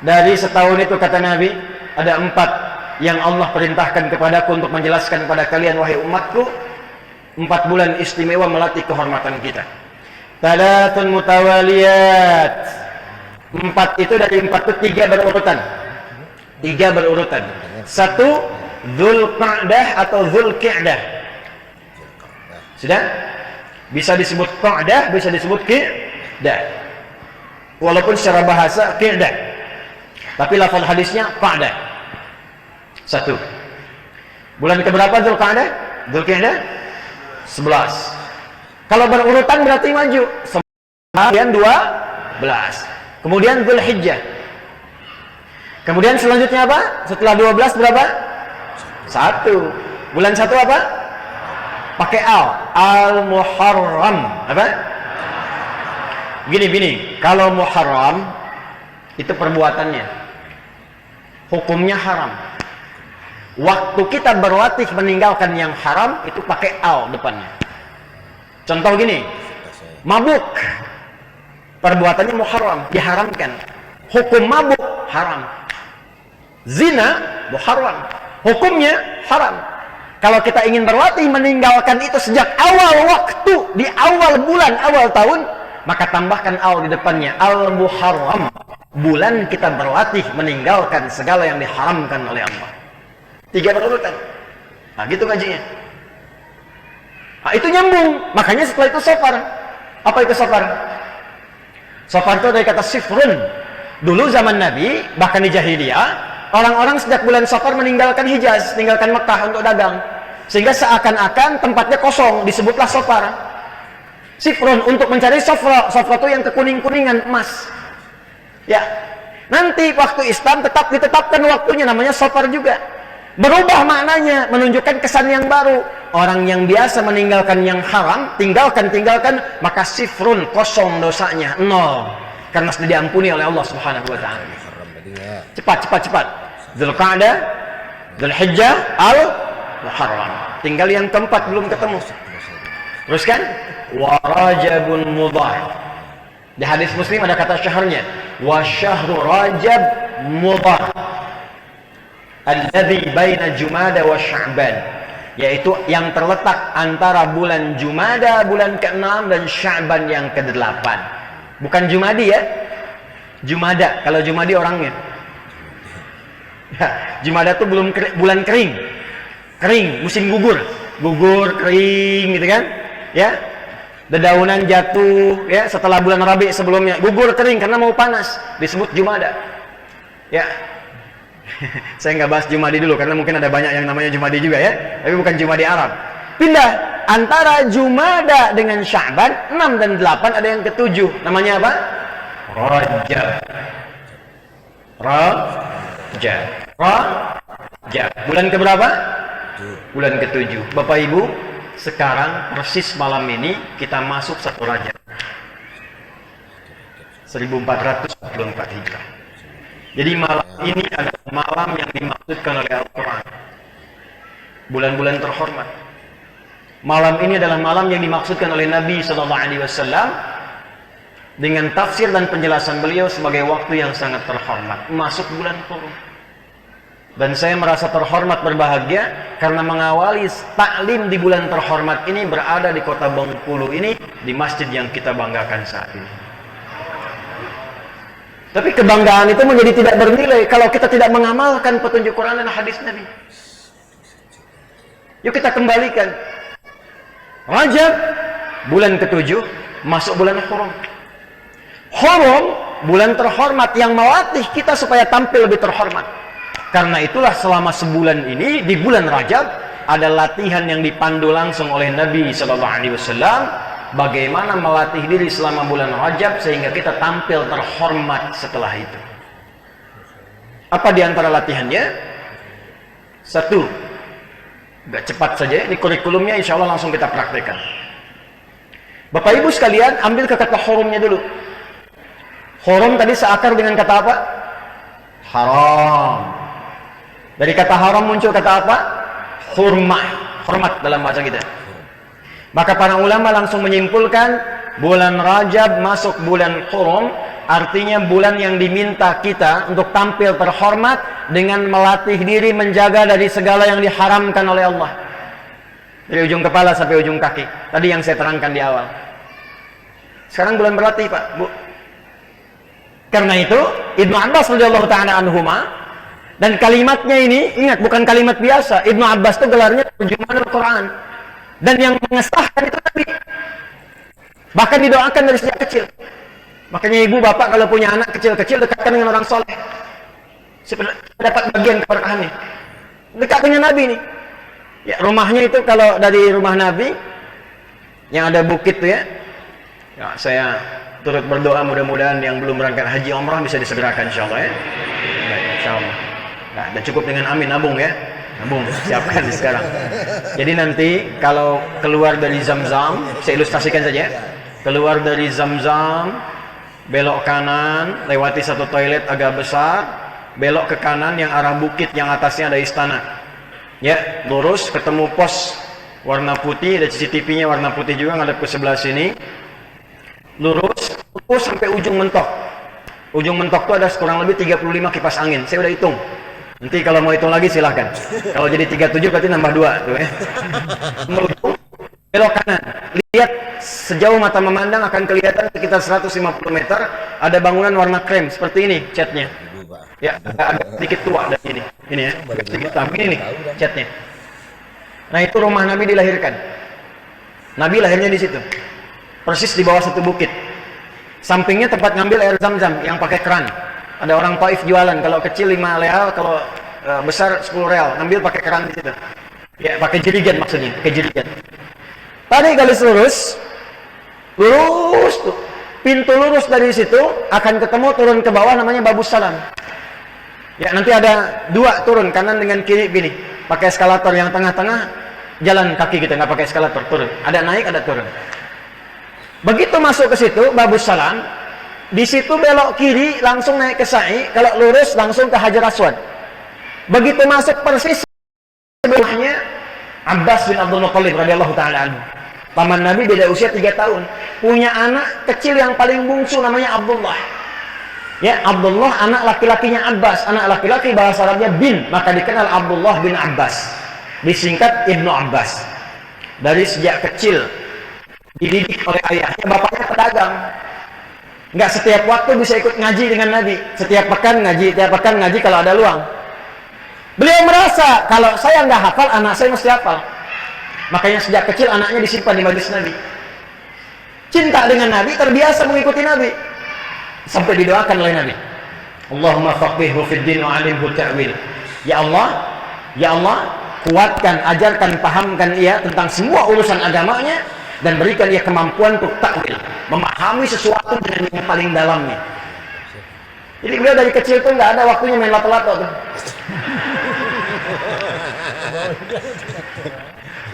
Dari setahun itu kata Nabi, ada 4 yang Allah perintahkan kepadaku untuk menjelaskan kepada kalian wahai umatku. 4 bulan istimewa melatih kehormatan kita. Talatun mutawaliyat. 4 itu dari 4 itu 3 berurutan. 3 berurutan. 1 Dzulqa'dah atau Dzulqi'dah. Sudah? Bisa disebut Qa'dah, bisa disebut Qi'dah. Walaupun secara bahasa Qi'dah, tapi lafaz hadisnya Qa'dah. 1. Bulan keberapa Dzulqa'dah? Dzulqi'dah? 11. Kalau berurutan berarti maju. Kemudian 12. Kemudian Dzulhijjah. Kemudian selanjutnya apa? Setelah 12 berapa? 1. Bulan 1 apa? Pakai Al-Muharram. Apa? Gini, kalau Muharram itu perbuatannya, hukumnya haram. Waktu kita berlatih meninggalkan yang haram itu pakai al depannya. Contoh gini, mabuk, perbuatannya muharram, diharamkan. Hukum mabuk haram. Zina muharram, hukumnya haram. Kalau kita ingin berlatih meninggalkan itu sejak awal waktu, di awal bulan, awal tahun, maka tambahkan al di depannya, Al-Muharram. Bulan kita berlatih meninggalkan segala yang diharamkan oleh Allah. 3 berurutan. Nah, gitu ngajinya. Nah, itu nyambung. Makanya setelah itu Safar. Apa itu Safar? Safar itu dari kata sifrun. Dulu zaman Nabi, bahkan di jahiliyah, orang-orang sejak bulan Safar meninggalkan Hijaz, meninggalkan Mekah untuk dagang. Sehingga seakan-akan tempatnya kosong, disebutlah Safar. Sifrun, untuk mencari Safra. Safra itu yang kekuning-kuningan, emas. Ya, nanti waktu Islam tetap ditetapkan waktunya, namanya Safar juga. Berubah maknanya, menunjukkan kesan yang baru. Orang yang biasa meninggalkan yang haram, tinggalkan, maka sifrun, kosong dosanya, 0. Karena sudah diampuni oleh Allah Subhanahu wa Ta'ala. Cepat. Dzulqa'dah, Dzulhijjah, Al-Muharram. Tinggal yang keempat belum ketemu. Teruskan, wa Rajabun Mudhar. Di hadis Muslim ada kata syahrnya, wa syahru Rajab Mudhar, alladzi baina Jumada wa Sya'ban, yaitu yang terletak antara bulan Jumada bulan ke-6 dan Sya'ban yang ke-8. Bukan Jumadi ya, Jumada. Kalau Jumadi orangnya. Ya, Jumada itu belum bulan kering, musim gugur kering gitu kan, ya, dedaunan jatuh, ya, setelah bulan Rabi sebelumnya, gugur kering karena mau panas, disebut Jumada. Ya, saya nggak bahas Jumadi dulu karena mungkin ada banyak yang namanya Jumadi juga ya, tapi bukan Jumadi Arab. Pindah antara Jumada dengan Sya'ban, 6 dan 8 ada yang ke-7, namanya apa? Rajab. Bulan keberapa? Bulan ke-7. Bapak Ibu, sekarang persis malam ini kita masuk 1 Rajab 1444 Hijrah. Jadi malam ini adalah malam yang dimaksudkan oleh Al-Quran, bulan-bulan terhormat. Malam ini adalah malam yang dimaksudkan oleh Nabi SAW dengan tafsir dan penjelasan beliau sebagai waktu yang sangat terhormat, masuk bulan Qur'an. Dan saya merasa terhormat, berbahagia karena mengawali taklim di bulan terhormat ini berada di kota Bengkulu ini, di masjid yang kita banggakan saat ini. Tapi kebanggaan itu menjadi tidak bernilai kalau kita tidak mengamalkan petunjuk Quran dan hadis Nabi. Yuk kita kembalikan. Rajab, bulan ke-7, masuk bulan Hurum. Hurum, bulan terhormat yang melatih kita supaya tampil lebih terhormat. Karena itulah selama sebulan ini, di bulan Rajab, ada latihan yang dipandu langsung oleh Nabi SAW. Bagaimana melatih diri selama bulan Rajab sehingga kita tampil terhormat setelah itu. Apa di antara latihannya? Satu, agak cepat saja, ini kurikulumnya insya Allah langsung kita praktekkan. Bapak Ibu sekalian, ambil ke kata hurumnya dulu. Hurum tadi seakar dengan kata apa? Haram. Dari kata haram muncul kata apa? Hurmah. Hormat dalam bahasa kita. Maka para ulama langsung menyimpulkan bulan Rajab masuk bulan Hurum, artinya bulan yang diminta kita untuk tampil terhormat dengan melatih diri menjaga dari segala yang diharamkan oleh Allah. Dari ujung kepala sampai ujung kaki. Tadi yang saya terangkan di awal. Sekarang bulan berlatih, Pak, Bu. Karena itu Ibnu Abbas radhiyallahu ta'ala anhuma, dan kalimatnya ini ingat bukan kalimat biasa. Ibnu Abbas itu gelarnya terjemahan Al-Quran. Dan yang mengesahkan itu Nabi. Bahkan didoakan dari sejak kecil. Makanya ibu bapak kalau punya anak kecil-kecil, dekatkan dengan orang soleh. Supaya dapat bagian keberkahannya. Dekat dengan Nabi nih. Ya, rumahnya itu kalau dari rumah Nabi yang ada bukit tuh ya. Ya, saya turut berdoa mudah-mudahan yang belum berangkat haji umrah bisa disegerakan insyaallah ya. Baik, insyaallah. Nah, dan cukup dengan amin nabung ya. Nabung, siapkan sekarang. Jadi nanti kalau keluar dari Zam-Zam, saya ilustrasikan saja. Keluar dari Zam-Zam, belok kanan, lewati satu toilet agak besar, belok ke kanan yang arah bukit yang atasnya ada istana. Ya, lurus ketemu pos warna putih, ada CCTV-nya warna putih juga ngadep ke sebelah sini. Lurus sampai ujung mentok. Ujung mentok itu ada kurang lebih 35 kipas angin. Saya udah hitung. Nanti kalau mau hitung lagi silahkan. Kalau jadi 37 berarti nambah 2 tuh ya. Belok kanan. Lihat sejauh mata memandang akan kelihatan sekitar 150 meter ada bangunan warna krem seperti ini catnya. Ya, agak sedikit tua dari ini. Ini ya, sedikit tapi ini nih catnya. Nah, itu rumah Nabi dilahirkan. Nabi lahirnya di situ. Persis di bawah satu bukit. Sampingnya tempat ngambil air Zam-Zam yang pakai keran. Ada orang Taif jualan, kalau kecil 5 real, kalau besar 10 real. Ngambil pakai keran di situ. Ya, pakai jerigen maksudnya, pakai jerigen. Tadi garis lurus tuh. Pintu lurus dari situ akan ketemu turun ke bawah namanya Babus Salam. Ya, nanti ada 2 turun kanan dengan kiri gini. Pakai eskalator yang tengah-tengah jalan kaki kita, nggak pakai eskalator, turun. Ada naik, ada turun. Begitu masuk ke situ Babus Salam, di situ belok kiri langsung naik ke Sa'i, kalau lurus langsung ke Hajar Aswad. Begitu masuk persis sebelahnya Abbas bin Abdul Muttalib radhiyallahu taala anhu. Paman Nabi beda usia 3 tahun. Punya anak kecil yang paling bungsu namanya Abdullah. Ya, Abdullah anak laki-lakinya Abbas. Anak laki-laki bahasa Arabnya bin, maka dikenal Abdullah bin Abbas. Disingkat Ibnu Abbas. Dari sejak kecil dididik oleh ayahnya, bapaknya pedagang. Nggak setiap waktu bisa ikut ngaji dengan Nabi. Setiap pekan ngaji kalau ada luang. Beliau merasa kalau saya nggak hafal, anak saya mesti hafal. Makanya sejak kecil anaknya disimpan di majelis Nabi. Cinta dengan Nabi, terbiasa mengikuti Nabi. Sampai didoakan oleh Nabi. Allahumma faqihhu fid din wa 'allimhu ta'wil. Ya Allah, kuatkan, ajarkan, pahamkan ia tentang semua urusan agamanya dan berikan ia kemampuan untuk takwil, memahami sesuatu dengan yang paling dalamnya. Jadi beliau dari kecil tuh nggak ada waktunya main lato-lato tuh.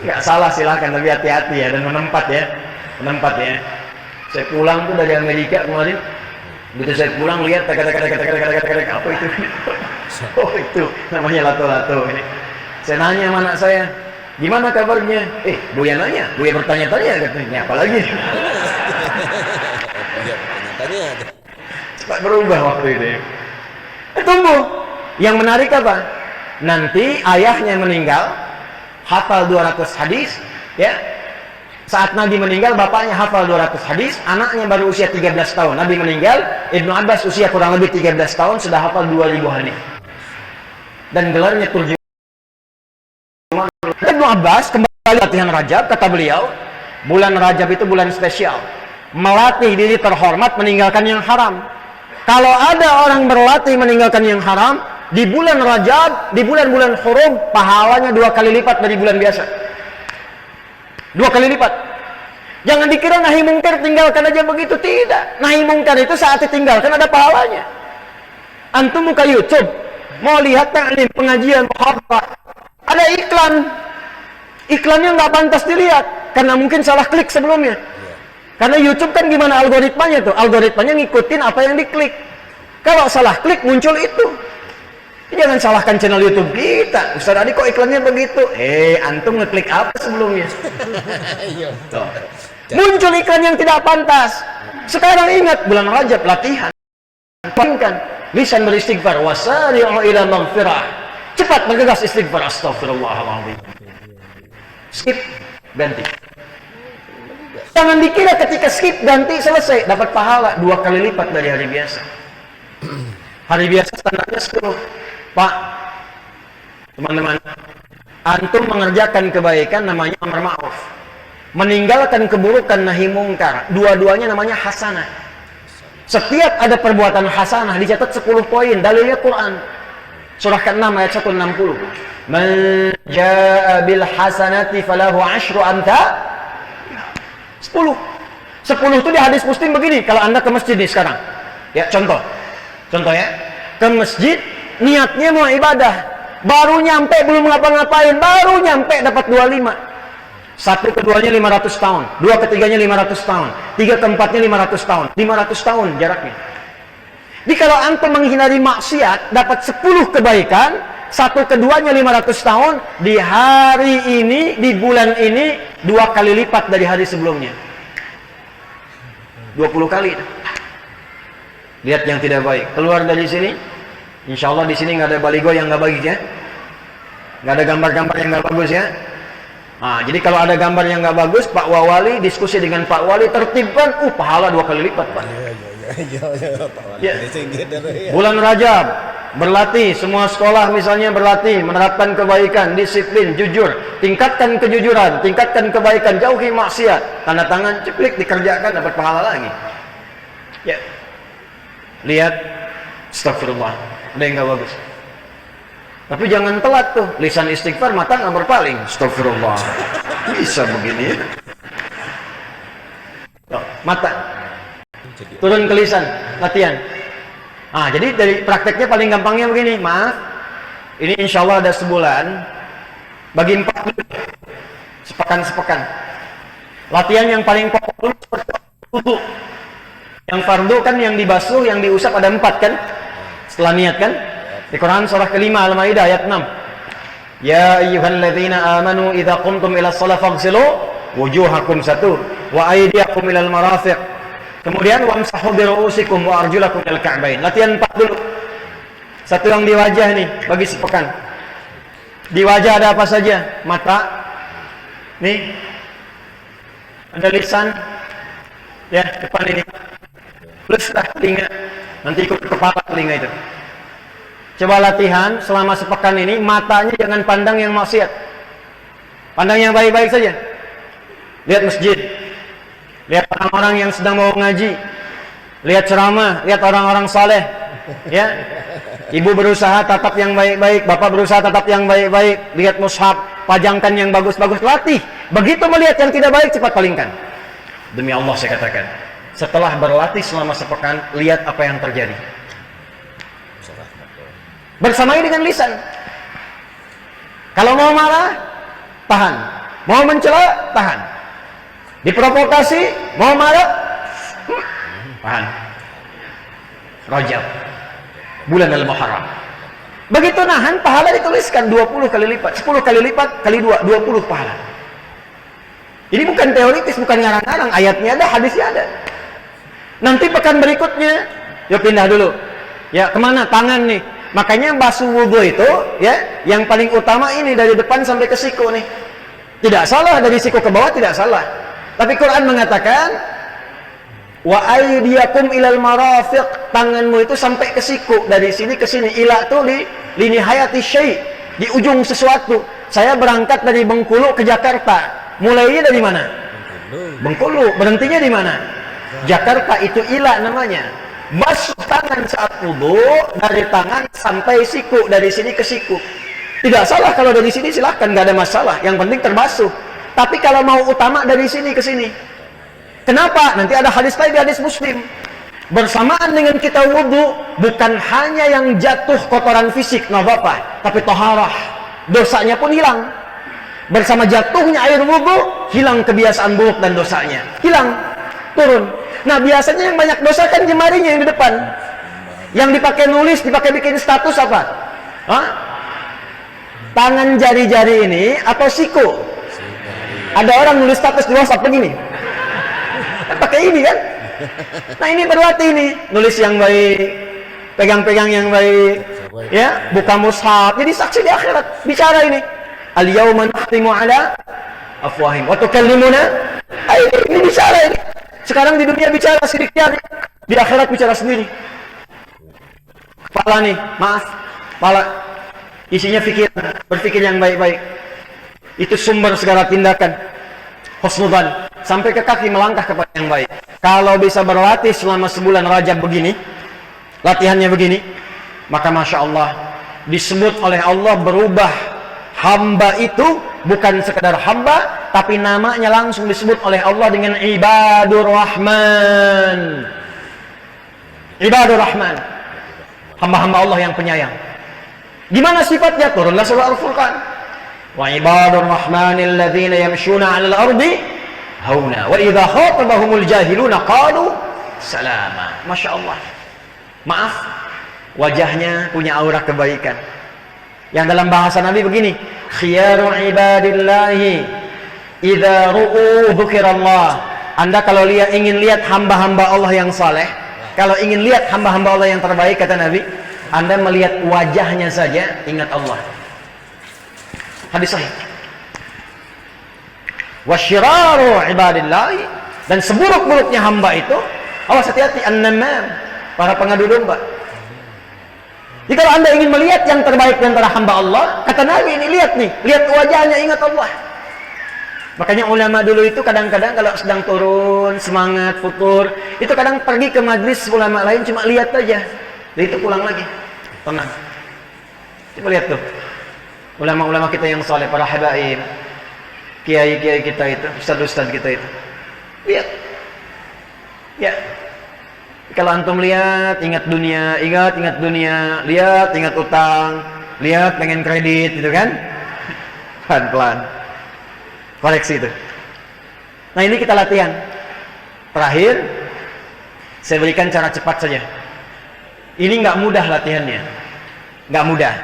Nggak salah, silahkan, tapi hati-hati ya, dan menempat ya. Saya pulang tuh dari Amerika kemarin, begitu saya pulang lihat apa itu? Oh, itu namanya lato-lato ini. Saya nanya sama anak saya, gimana kabarnya? Buya nanya, Buya bertanya-tanya katanya, apalagi? Cepat berubah waktu itu ya. Tunggu, yang menarik apa? Nanti ayahnya meninggal, hafal 200 hadis, ya. Saat Nabi meninggal, bapaknya hafal 200 hadis, anaknya baru usia 13 tahun. Nabi meninggal, Ibnu Abbas usia kurang lebih 13 tahun, sudah hafal 2000 hadis. Dan gelarnya turjuman. Ibnu Abbas kembali latihan Rajab, kata beliau, bulan Rajab itu bulan spesial. Melatih diri terhormat meninggalkan yang haram. Kalau ada orang berlatih meninggalkan yang haram, di bulan Rajab, di bulan-bulan hurum, pahalanya 2 kali lipat dari bulan biasa. 2 kali lipat. Jangan dikira nahi mungkar tinggalkan aja begitu, tidak. Nahi mungkar itu saat ditinggalkan ada pahalanya. Antum buka YouTube, mau lihat taklim, pengajian, muhadharah, ada iklan. Iklannya nggak pantas dilihat karena mungkin salah klik sebelumnya. Karena YouTube kan gimana algoritmanya tuh? Algoritmanya ngikutin apa yang diklik. Kalau salah klik muncul itu. Jangan salahkan channel YouTube kita. Ustaz Adi kok iklannya begitu? Antum ngeklik apa sebelumnya? Tuh. Muncul iklan yang tidak pantas. Sekarang ingat bulan Rajab latihan. Lisan beristighfar, wasari'u ila maghfirah. Cepat bergegas istighfar, astagfirullahaladzim. Skip, ganti. Jangan dikira ketika skip ganti selesai dapat pahala 2 kali lipat dari hari biasa. Hari biasa standarnya 10. Pak, teman-teman, antum mengerjakan kebaikan namanya amar ma'ruf, meninggalkan keburukan nahi mungkar, dua-duanya namanya hasanah. Setiap ada perbuatan hasanah dicatat 10 poin, dalilnya Quran. Surah ke-6 ayat 160. Man jaa bil hasanati falahu 10 amthal. 10 itu di hadis Muslim begini. Kalau Anda ke masjid nih sekarang, ya contoh ya, ke masjid niatnya mau ibadah, baru nyampe belum ngapa-ngapain, baru nyampe dapat 25. 1 keduanya 500 tahun, 2 ketiganya 500 tahun, 3 keempatnya 500 tahun, 500 tahun jaraknya. Jadi kalau antum menghindari maksiat dapat 10 kebaikan, 1 keduanya 500 tahun, di hari ini, di bulan ini 2 kali lipat dari hari sebelumnya. 20 kali. Lihat yang tidak baik, keluar dari sini. Insya Allah di sini nggak ada baligo yang nggak bagus ya, nggak ada gambar-gambar yang nggak bagus ya. Nah, jadi kalau ada gambar yang nggak bagus, Pak Wali diskusi dengan Pak Wali tertibkan, pahala 2 kali lipat Pak. Ya. Bulan Rajab berlatih, semua sekolah misalnya berlatih menerapkan kebaikan, disiplin, jujur, tingkatkan kejujuran, tingkatkan kebaikan, jauhi maksiat, tanda tangan ceplik dikerjakan dapat pahala lagi. Ya, lihat, astagfirullah. Ada yang nggak bagus. Tapi jangan telat tuh. Lisan istighfar, mata nggak berpaling. Astagfirullah. Bisa begini ya. Tuh, mata. Turun ke lisan. Latihan. Jadi dari prakteknya paling gampangnya begini. Maaf. Ini insya Allah ada sebulan. Bagi 4 dulu. Sepekan-sepekan. Latihan yang paling pokok dulu seperti wudu. Yang fardu kan yang dibasuh, yang diusap ada 4 kan? Setelah niat kan? Di Quran surah ke-5 Al-Maidah ayat 6. Ya ayyuhalladzina amanu idza qumtum ila shalah faghsilu wujuhakum 1 wa aydiyakum ilal marafiq. Kemudian wamsahu bi ru'usikum wa arjulakum ilal ka'bain. Latihan 4 dulu. 1 yang di wajah nih bagi sepekan. Di wajah ada apa saja? Mata. Nih. Ada lisan. Ya, depan ini. Pluslah telinga. Nanti ikut kepala telinga itu. Coba latihan selama sepekan ini, matanya jangan pandang yang maksiat. Pandang yang baik-baik saja. Lihat masjid. Lihat orang-orang yang sedang mau ngaji. Lihat ceramah, lihat orang-orang saleh. Ya. Ibu berusaha tatap yang baik-baik, bapak berusaha tatap yang baik-baik. Lihat mushaf, pajangkan yang bagus-bagus, latih. Begitu melihat yang tidak baik, cepat palingkan. Demi Allah saya katakan. Setelah berlatih selama sepekan, lihat apa yang terjadi. Bersamai dengan lisan. Kalau mau marah, tahan. Mau mencela, tahan. Diprovokasi, mau marah, tahan. Rajab, bulan Al-Muharram. Begitu nahan, pahala dituliskan 20 kali lipat, 10 kali lipat, kali 2, 20 pahala. Ini bukan teoritis, bukan ngarang-ngarang, ayatnya ada, hadisnya ada. Nanti pekan berikutnya, yuk pindah dulu. Ya, kemana? Tangan nih. Makanya basuh wudhu itu, ya, yang paling utama ini dari depan sampai ke siku nih. Tidak salah, dari siku ke bawah tidak salah. Tapi Quran mengatakan wa aydiyakum ilal marafiq, tanganmu itu sampai ke siku, dari sini ke sini. Ila tuh di lini hayati syai', di ujung sesuatu. Saya berangkat dari Bengkulu ke Jakarta. Mulainya dari mana? Bengkulu. Berhentinya di mana? Jakarta. Itu ila namanya. Basuh tangan saat wudu dari tangan sampai siku, dari sini ke siku. Tidak salah kalau dari sini, silahkan, nggak ada masalah. Yang penting terbasuh. Tapi kalau mau utama dari sini ke sini. Kenapa? Nanti ada hadis lain di hadis Muslim. Bersamaan dengan kita wudu, bukan hanya yang jatuh kotoran fisik, nadhafah, tapi taharah. Dosanya pun hilang. Bersama jatuhnya air wudu, hilang kebiasaan buruk dan dosanya. Hilang, turun. Nah, biasanya yang banyak dosa kan jemarinya yang di depan. Yang dipakai nulis, dipakai bikin status apa? Hah? Tangan jari-jari ini atau siku? Ada orang nulis status di WhatsApp begini. Pakai ini kan? Nah, ini berlatih nih, nulis yang baik, pegang-pegang yang baik, ya, buka mushaf. Jadi saksi di akhirat. Bicara ini. Al-yawma nakhtimu ala afwahim wa tukallimuna aydihim. Ini bicara ini. Sekarang di dunia bicara sidik jari, di akhirat bicara sendiri. Kepala nih, maaf, kepala isinya pikiran, berpikir yang baik-baik. Itu sumber segala tindakan. Husnudzan, sampai ke kaki melangkah kepada yang baik. Kalau bisa berlatih selama sebulan Rajab begini, latihannya begini, maka Masya Allah, disebut oleh Allah berubah. Hamba itu bukan sekedar hamba, tapi namanya langsung disebut oleh Allah dengan Ibadur Rahman. Ibadur Rahman, hamba-hamba Allah yang penyayang. Gimana sifatnya? Turunlah surah Al-Furqan. Wa ibadur rahmanil ladzina yamshuna 'alal ardi hauna wa idza khatabahumul jahiluna qalu salama. Masya Allah. Maaf, wajahnya punya aura kebaikan. Yang dalam bahasa Nabi begini, khiyaru ibadillahi idza ru'u dzikrallah. Anda kalau ingin lihat hamba-hamba Allah yang saleh, kalau ingin lihat hamba-hamba Allah yang terbaik, kata Nabi, Anda melihat wajahnya saja ingat Allah. Hadis sahih. Wasyiraru ibadillahi, dan seburuk-buruknya hamba itu, awas hati-hati, an-namam, para pengadu domba. Jadi kalau Anda ingin melihat yang terbaik di antara hamba Allah, kata Nabi ini, lihat nih, lihat wajahnya, ingat Allah. Makanya ulama dulu itu kadang-kadang kalau sedang turun, semangat, futur, itu kadang pergi ke majlis ulama lain cuma lihat aja. Jadi itu pulang lagi, tenang. Coba lihat tuh, ulama-ulama kita yang saleh, para habaib, kiai-kiai kita itu, ustaz-ustaz kita itu. Lihat. Ya. Kalau antum lihat, ingat dunia, ingat dunia, lihat, ingat utang, lihat pengen kredit, gitu kan? Pelan-pelan. Koreksi itu. Nah, ini kita latihan. Terakhir, saya berikan cara cepat saja. Ini nggak mudah latihannya. Nggak mudah.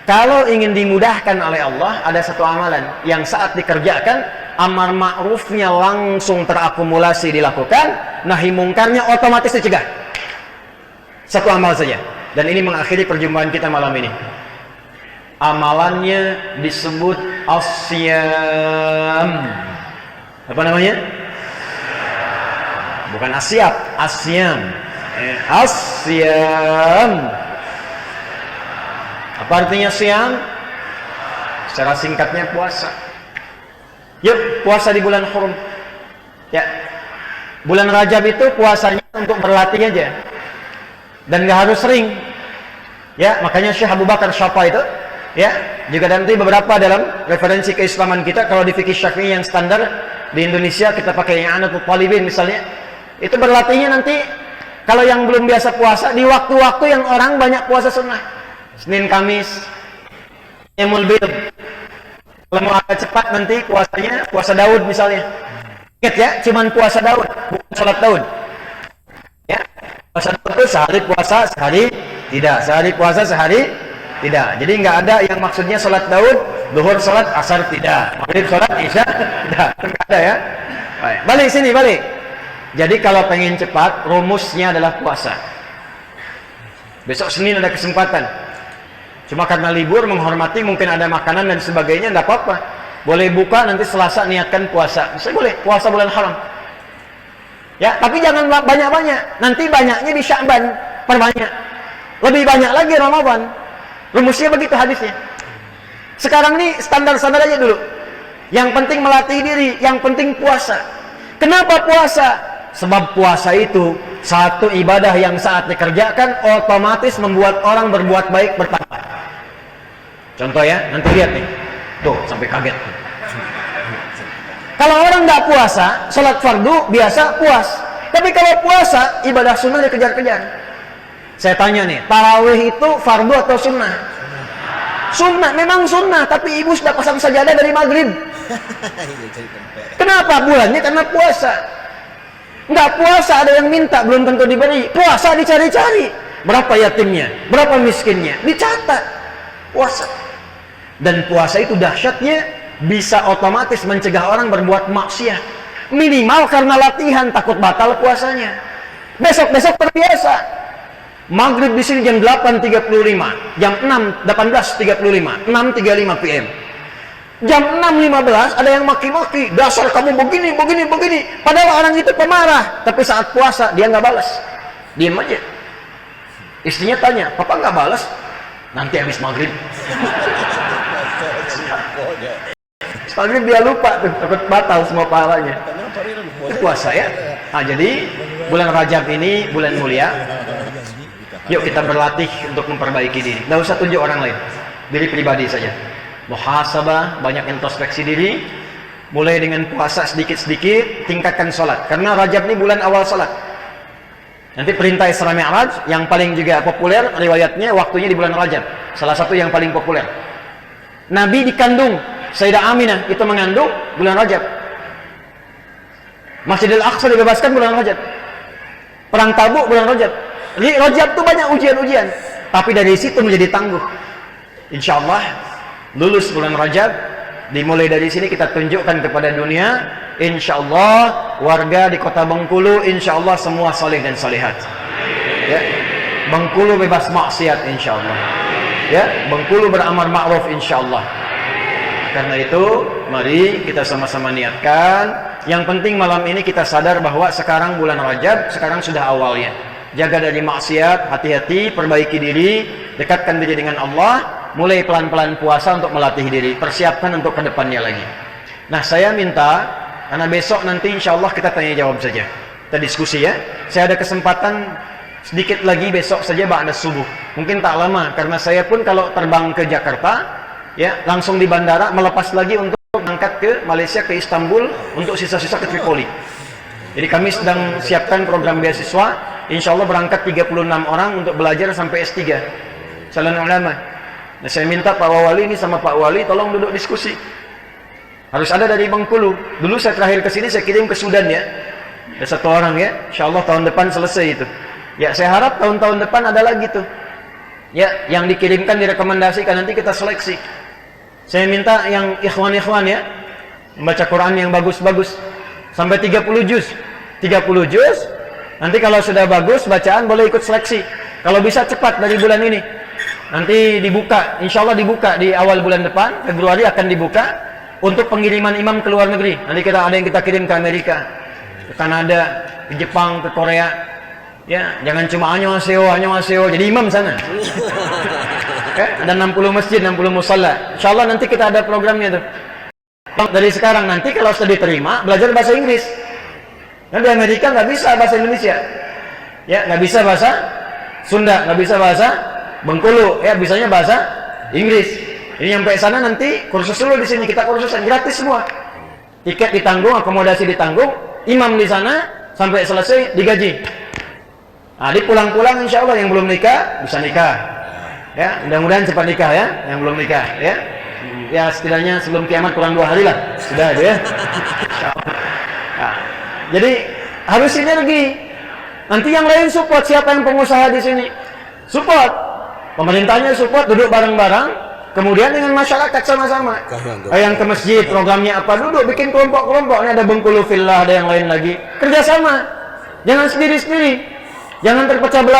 Kalau ingin dimudahkan oleh Allah, ada satu amalan yang saat dikerjakan, amar ma'rufnya langsung terakumulasi dilakukan, nahi mungkarnya otomatis dicegah. Satu amal saja. Dan ini mengakhiri perjumpaan kita malam ini. Amalannya disebut asyam. Apa namanya? Bukan asyab, asyam. Asyam. Apa artinya syam? Secara singkatnya puasa. Yuk, puasa di bulan hurum. Ya. Bulan Rajab itu puasanya untuk berlatih aja. Dan nggak harus sering. Ya, makanya Syekh Abu Bakar Syafa itu, ya, juga nanti beberapa dalam referensi keislaman kita, kalau di fikih Syafi'i yang standar di Indonesia kita pakai I'anatul Talibin misalnya, itu berlatihnya nanti kalau yang belum biasa puasa di waktu-waktu yang orang banyak puasa sunnah. Senin, Kamis, Yaumul Bid. Kalau mau agak cepat nanti puasanya puasa Daud misalnya. Ingat ya, cuman puasa Daud, bukan salat Daud. Ya, puasa Daud itu sehari puasa, sehari tidak. Sehari puasa, sehari tidak. Jadi nggak ada yang maksudnya salat Daud, zuhur salat, asar tidak. Maghrib salat, isya tidak. Nggak ada ya. Baik. Balik sini, balik. Jadi kalau pengen cepat, rumusnya adalah puasa. Besok Senin ada kesempatan. Cuma karena libur, menghormati, mungkin ada makanan dan sebagainya, enggak apa-apa. boleh buka nanti Selasa niatkan puasa. Saya boleh puasa bulan haram. Ya, tapi jangan banyak-banyak. Nanti banyaknya di Sya'ban, perbanyak. Lebih banyak lagi Ramadan. Rumusnya begitu hadisnya. Sekarang nih standar-standar aja dulu. Yang penting melatih diri, yang penting puasa. Kenapa puasa? Sebab puasa itu satu ibadah yang saat dikerjakan otomatis membuat orang berbuat baik bertambah. Contoh ya, nanti lihat nih. Tuh, sampai kaget. Kalau orang nggak puasa, sholat fardu biasa puas. Tapi kalau puasa, ibadah sunnah dikejar-kejar. Saya tanya nih, tarawih itu fardu atau sunnah? Sunnah, memang sunnah. Tapi ibu sudah pasang sajadah dari maghrib. Kenapa? Bulannya karena puasa. Nggak puasa ada yang minta, belum tentu diberi. Puasa dicari-cari. Berapa yatimnya? Berapa miskinnya? Dicatat. Puasa. Dan puasa itu dahsyatnya bisa otomatis mencegah orang berbuat maksiat. Minimal karena latihan, takut batal puasanya. Besok-besok terbiasa. Maghrib di sini jam 8.35, jam 6 18.35, 6.35 PM. Jam 6.15 ada yang maki-maki, dasar kamu begini. Padahal orang itu pemarah, tapi saat puasa dia nggak balas, diam aja. Istrinya tanya, papa nggak balas? Nanti habis maghrib. Maghrib dia lupa tuh, takut batal semua pahalanya. Itu puasa ya. Nah, jadi bulan Rajab ini bulan mulia. Yuk kita berlatih untuk memperbaiki diri. Nggak usah tunjuk orang lain, diri pribadi saja. Muhasabah, banyak introspeksi diri. Mulai dengan puasa sedikit-sedikit, tingkatkan sholat. Karena Rajab ini bulan awal sholat. Nanti perintah Isra Mi'raj yang paling juga populer riwayatnya waktunya di bulan Rajab. Salah satu yang paling populer. Nabi dikandung, Sayyidah Aminah itu mengandung bulan Rajab. Masjidil Aqsa dibebaskan bulan Rajab. Perang Tabuk bulan Rajab. Rajab itu banyak ujian-ujian, tapi dari situ menjadi tangguh. Insya Allah lulus bulan Rajab, dimulai dari sini kita tunjukkan kepada dunia. Insya Allah warga di kota Bengkulu, insya Allah semua saleh dan salehat. Ya, Bengkulu bebas maksiat insya Allah. Ya, Bengkulu beramar ma'ruf insya Allah. Karena itu mari kita sama-sama niatkan. Yang penting malam ini kita sadar bahwa sekarang bulan Rajab, sekarang sudah awalnya. Jaga dari maksiat, hati-hati, perbaiki diri, dekatkan diri dengan Allah, mulai pelan-pelan puasa untuk melatih diri, persiapkan untuk kedepannya lagi. Nah, saya minta, karena besok nanti insya Allah kita tanya jawab saja, kita diskusi ya. Saya ada kesempatan sedikit lagi besok saja ba'da subuh, mungkin tak lama, karena saya pun kalau terbang ke Jakarta, ya langsung di bandara, melepas lagi untuk berangkat ke Malaysia, ke Istanbul, untuk sisa-sisa ke Tripoli. Jadi kami sedang siapkan program beasiswa, insya Allah berangkat 36 orang untuk belajar sampai S3 Salon Ulama. Nah, saya minta Pak Wali ini sama Pak Wali tolong duduk diskusi. Harus ada dari Bengkulu. Dulu saya terakhir ke sini saya kirim ke Sudan ya. Ada 1 orang ya. Insya Allah tahun depan selesai itu. Ya, saya harap tahun-tahun depan ada lagi tuh. Ya, yang dikirimkan direkomendasikan nanti kita seleksi. Saya minta yang ikhwan-ikhwan ya, membaca Quran yang bagus-bagus sampai 30 juz. 30 juz. Nanti kalau sudah bagus bacaan boleh ikut seleksi. Kalau bisa cepat dari bulan ini. Nanti dibuka, insya Allah dibuka di awal bulan depan, Februari akan dibuka untuk pengiriman imam ke luar negeri. Nanti ada yang kita kirim ke Amerika, ke Kanada, ke Jepang, ke Korea. Ya, jangan cuma annyeonghaseyo, jadi imam sana. Ada 60 masjid, 60 musalla. Insya Allah nanti kita ada programnya tuh. Dari sekarang nanti kalau sudah diterima, belajar bahasa Inggris. Nah, di Amerika nggak bisa bahasa Indonesia. Ya, nggak bisa bahasa Sunda, nggak bisa bahasa Bengkulu, ya bisanya bahasa Inggris. Ini sampai sana nanti kursus dulu di sini, kita kursusan gratis semua. Tiket ditanggung, akomodasi ditanggung, imam di sana sampai selesai digaji. Nah, di pulang-pulang insya Allah yang belum nikah bisa nikah. Ya, mudah-mudahan cepat nikah ya, yang belum nikah ya. Ya setidaknya sebelum kiamat kurang 2 hari lah, sudah itu ya. Nah, jadi harus sinergi. Nanti yang lain support, siapa yang pengusaha di sini? Support. Pemerintahnya support, duduk bareng-bareng, kemudian dengan masyarakat sama-sama. Yang ke masjid, programnya apa, duduk bikin kelompok-kelompok. Ini ada Bengkulu Villa, ada yang lain lagi. Kerjasama, jangan sendiri-sendiri, jangan terpecah belah.